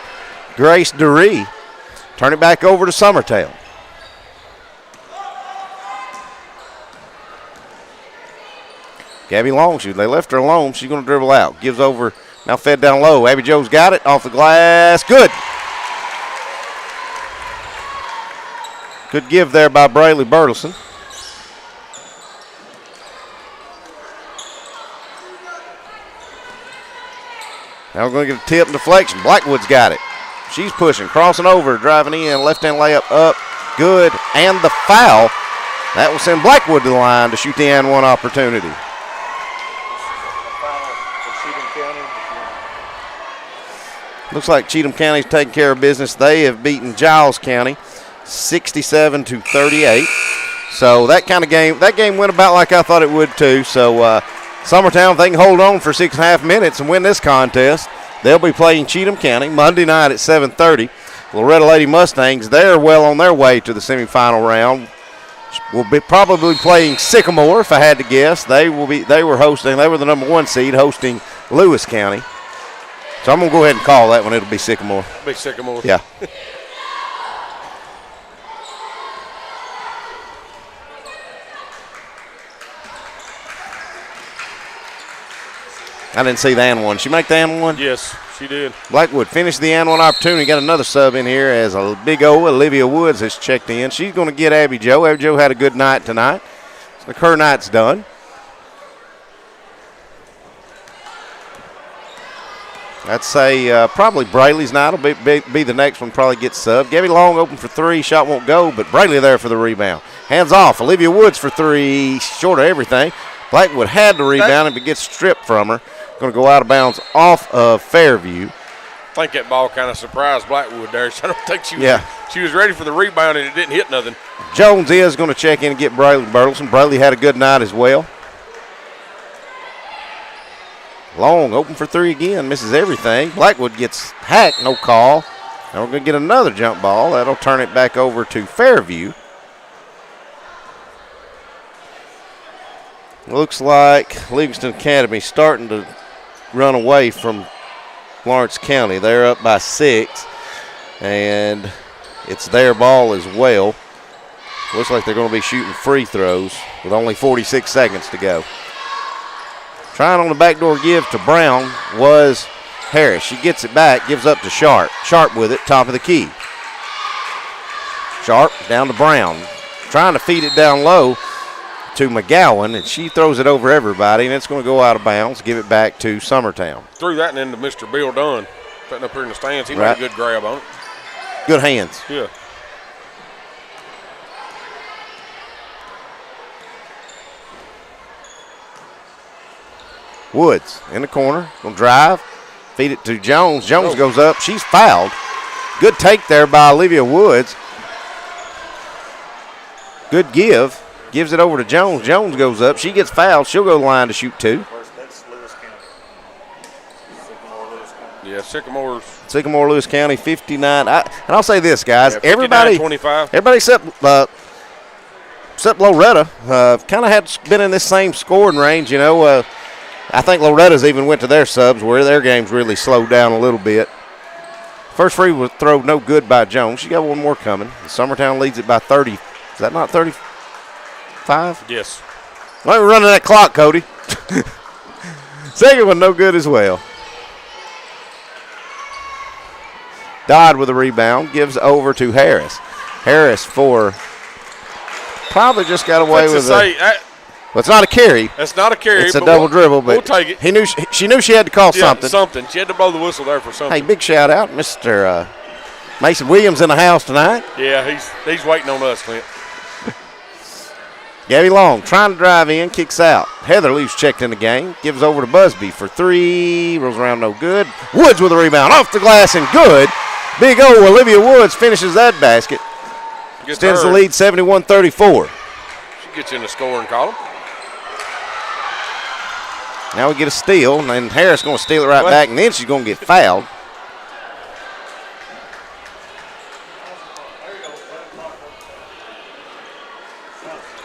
Grace DeRee. Turn it back over to Summertown. Gabby Long, they left her alone. She's going to dribble out. Gives over, now fed down low. Abby Joe's got it, off the glass. Good. Good give there by Braylee Burleson. Now we're going to get a tip and deflection. Blackwood's got it. She's pushing, crossing over, driving in, left-hand layup up, good, and the foul. That will send Blackwood to the line to shoot the and one opportunity. Looks like Cheatham County's taking care of business. They have beaten Giles County 67-38. So that game went about like I thought it would too. So Summertown, if they can hold on for 6.5 minutes and win this contest, they'll be playing Cheatham County Monday night at 7:30. Loretta Lady Mustangs, they're well on their way to the semifinal round. Will be probably playing Sycamore, if I had to guess. They were the number 1 seed hosting Lewis County. So I'm going to go ahead and call that one. It'll be Sycamore. Big Sycamore. Yeah. I didn't see the and one. She make the and one? Yes, she did. Blackwood finished the and one opportunity. Got another sub in here as a big O, Olivia Woods, has checked in. She's going to get Abby Joe. Abby Joe had a good night tonight. So her night's done. I'd say probably Braylee's night will be the next one, probably gets subbed. Gabby Long open for 3, shot won't go, but Braylee there for the rebound. Hands off, Olivia Woods for 3, short of everything. Blackwood had the rebound, and it gets stripped from her. Going to go out of bounds off of Fairview. think that ball kind of surprised Blackwood there. So I don't think she was ready for the rebound and it didn't hit nothing. Jones is going to check in and get Braylon Burleson. Braylon had a good night as well. Long, open for three again, misses everything. Blackwood gets hacked, no call. Now we're going to get another jump ball. That'll turn it back over to Fairview. Looks like Livingston Academy starting to run away from Lawrence County. They're up by 6, and it's their ball as well. Looks like they're going to be shooting free throws with only 46 seconds to go. Trying on the backdoor give to Brown was Harris. She gets it back, gives up to Sharp. Sharp with it, top of the key. Sharp down to Brown. Trying to feed it down low to McGowan, and she throws it over everybody, and it's going to go out of bounds. Give it back to Summertown. Threw that into Mr. Bill Dunn. Sitting up here in the stands. He made a good grab on it. Good hands. Yeah. Woods in the corner, gonna drive, feed it to Jones. Jones goes up, she's fouled. Good take there by Olivia Woods. Good give, gives it over to Jones. Jones goes up, she gets fouled. She'll go to the line to shoot 2. Yeah, Sycamore Lewis County 59. And I'll say this, guys, yeah, everybody except Loretta kind of had been in this same scoring range, you know. I think Loretta's even went to their subs where their game's really slowed down a little bit. First free throw no good by Jones. She got one more coming. Summertown leads it by 30. Is that not 35? Yes. Why are we running that clock, Cody? Second one no good as well. Dodd with a rebound. Gives over to Harris. Harris for probably just got away with it. Well, it's not a carry. That's not a carry. It's a double dribble, but we'll take it. She knew she had to call something. Something. She had to blow the whistle there for something. Hey, big shout out, Mr. Mason Williams in the house tonight. Yeah, he's waiting on us, Clint. Gabby Long trying to drive in, kicks out. Heather Leaf's checked in the game, gives over to Busby for 3, rolls around no good. Woods with a rebound, off the glass and good. Big O, Olivia Woods finishes that basket. Extends the lead 71-34. She gets in the scoring column. Now we get a steal, and Harris going to steal it right back, and then she's going to get fouled.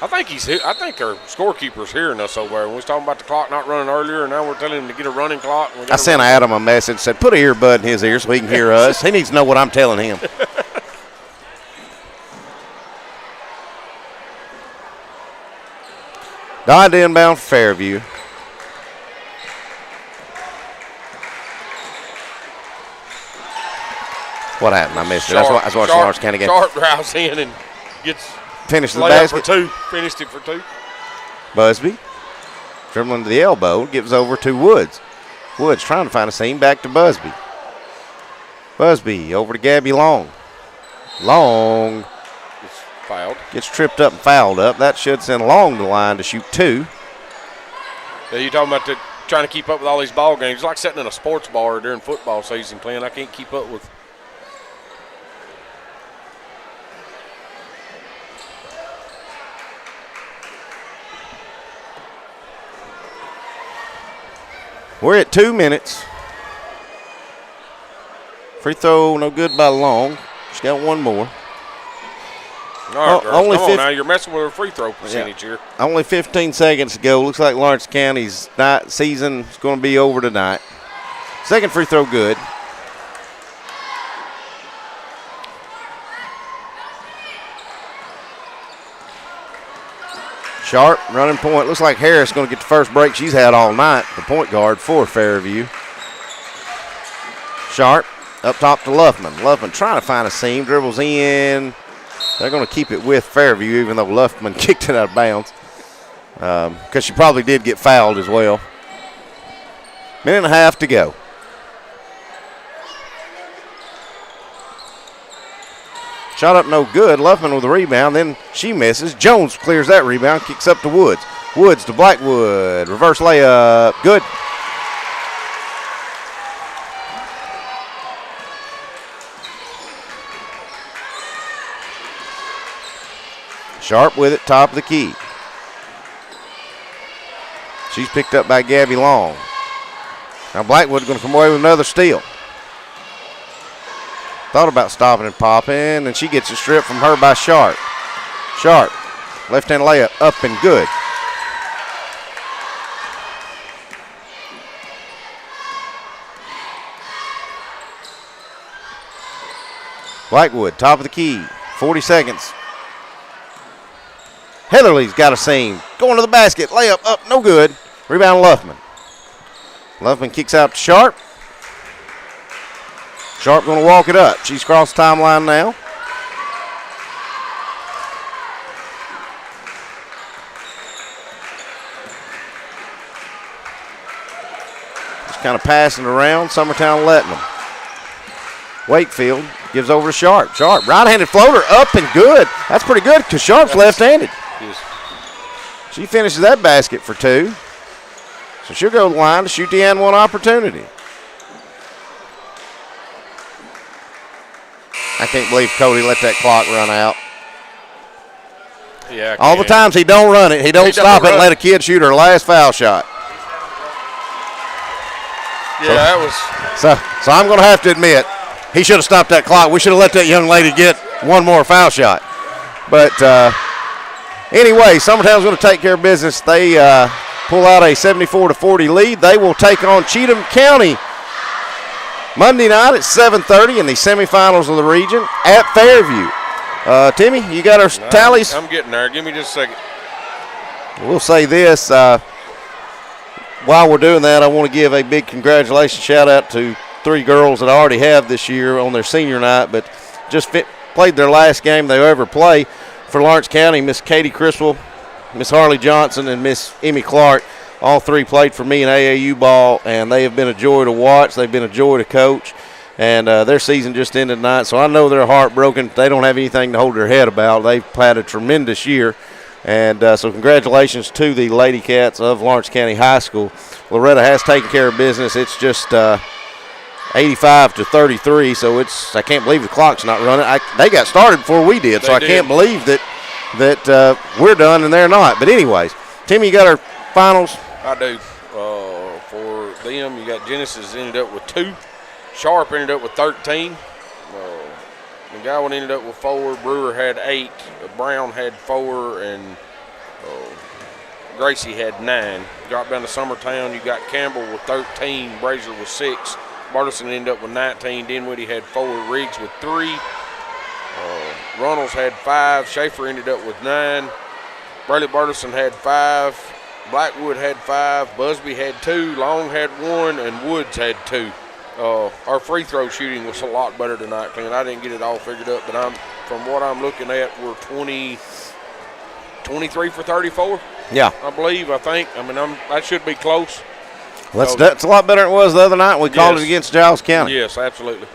I think our scorekeeper's hearing us over there. We was talking about the clock not running earlier, and now we're telling him to get a running clock. I sent Adam a message, said put an earbud in his ear so he can hear us. He needs to know what I'm telling him. Dodd inbound for Fairview. What happened? I missed it. That's watching Lawrence County game. Sharp drives in and gets finished the basket for 2. Finished it for 2. Busby dribbling to the elbow, gives over to Woods. Woods trying to find a seam, back to Busby. Busby over to Gabby Long. Long gets fouled. Gets tripped up and fouled up. That should send Long to the line to shoot 2. Yeah, you're talking about trying to keep up with all these ball games. It's like sitting in a sports bar during football season, Clint. I can't keep up with. We're at 2 minutes. Free throw no good by Long. She's got one more. All right, girls, come on now. You're messing with her free throw percentage here. Only 15 seconds to go. Looks like Lawrence County's season is going to be over tonight. Second free throw good. Sharp, running point. Looks like Harris going to get the first break she's had all night, the point guard for Fairview. Sharp, up top to Luffman. Luffman trying to find a seam, dribbles in. They're going to keep it with Fairview, even though Luffman kicked it out of bounds. Because she probably did get fouled as well. Minute and a half to go. Shot up no good. Luffman with a rebound. Then she misses. Jones clears that rebound. Kicks up to Woods. Woods to Blackwood. Reverse layup. Good. Sharp with it, top of the key. She's picked up by Gabby Long. Now Blackwood's going to come away with another steal. Thought about stopping and popping, and she gets a strip from her by Sharp. Sharp, left-hand layup, up and good. Blackwood, top of the key, 40 seconds. Heatherly's got a seam. Going to the basket, layup up, no good. Rebound Luffman. Luffman kicks out to Sharp. Sharp going to walk it up. She's crossed the timeline now. Just kind of passing around. Summertown letting them. Wakefield gives over to Sharp. Sharp, right-handed floater, up and good. That's pretty good because Sharp's left-handed. Yes. She finishes that basket for 2. So she'll go to the line to shoot the and one opportunity. I can't believe Cody let that clock run out. Yeah, all the times he don't run it, he don't stop it and let a kid shoot her last foul shot. Yeah, that was. So I'm going to have to admit, he should have stopped that clock. We should have let that young lady get one more foul shot. But anyway, Summertown's going to take care of business. They pull out a 74-40 lead. They will take on Cheatham County Monday night at 7:30 in the semifinals of the region at Fairview. Timmy, you got our tallies? I'm getting there. Give me just a second. We'll say this. While we're doing that, I want to give a big congratulations shout-out to 3 girls that I already have this year on their senior night, but just played their last game they ever play for Lawrence County. Miss Katie Criswell, Miss Harley Johnson, and Miss Emmy Clark. All 3 played for me in AAU ball, and they have been a joy to watch. They've been a joy to coach, and their season just ended tonight, so I know they're heartbroken. They don't have anything to hold their head about. They've had a tremendous year, and so congratulations to the Lady Cats of Lawrence County High School. Loretta has taken care of business. It's just 85-33, so I can't believe the clock's not running. They got started before we did, so I can't believe that we're done and they're not. But anyways, Timmy, you got our finals? I do. For them, you got Genesis ended up with 2. Sharp ended up with 13. McGowan ended up with 4. Brewer had 8. Brown had 4. And Gracie had 9. Dropped down to Summertown. You got Campbell with 13. Brazier with 6. Bartleson ended up with 19. Dinwiddie had 4. Riggs with 3. Runnels had 5. Schaefer ended up with 9. Bradley Bartleson had 5. Blackwood had 5. Busby had 2. Long had 1. And Woods had 2. Our free throw shooting was a lot better tonight, Clint. I didn't get it all figured up, but from what I'm looking at, we're 23 for 34. Yeah. I believe, I think. I mean, that should be close. Well, that's a lot better than it was the other night. We called it against Giles County. Yes, absolutely.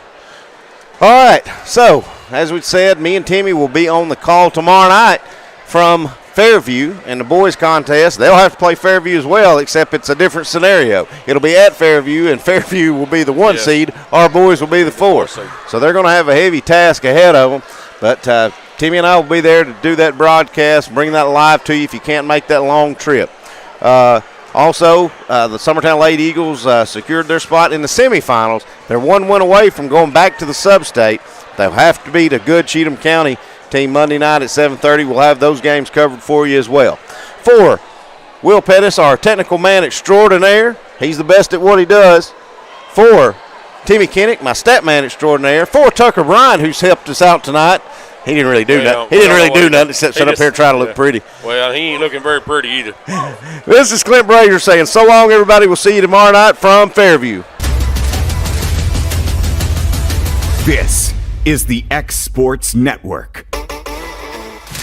All right. So, as we said, me and Timmy will be on the call tomorrow night from Fairview in the boys contest. They'll have to play Fairview as well, except it's a different scenario. It'll be at Fairview, and Fairview will be the 1 seed. Our boys will be the 4. So they're going to have a heavy task ahead of them. But Timmy and I will be there to do that broadcast, bring that live to you if you can't make that long trip. Also, the Summertown Lady Eagles secured their spot in the semifinals. They're 1 win away from going back to the sub-state. They'll have to beat a good Cheatham County team Monday night at 7:30. We'll have those games covered for you as well. For Will Pettis, our technical man extraordinaire, he's the best at what he does. For Timmy Kinnick, my stat man extraordinaire. For Tucker Bryan, who's helped us out tonight. He didn't really do nothing. He didn't really do nothing except sit up here and try to look pretty. Well, he ain't looking very pretty either. This is Clint Brazier saying so long, everybody. We'll see you tomorrow night from Fairview. This is the X Sports Network.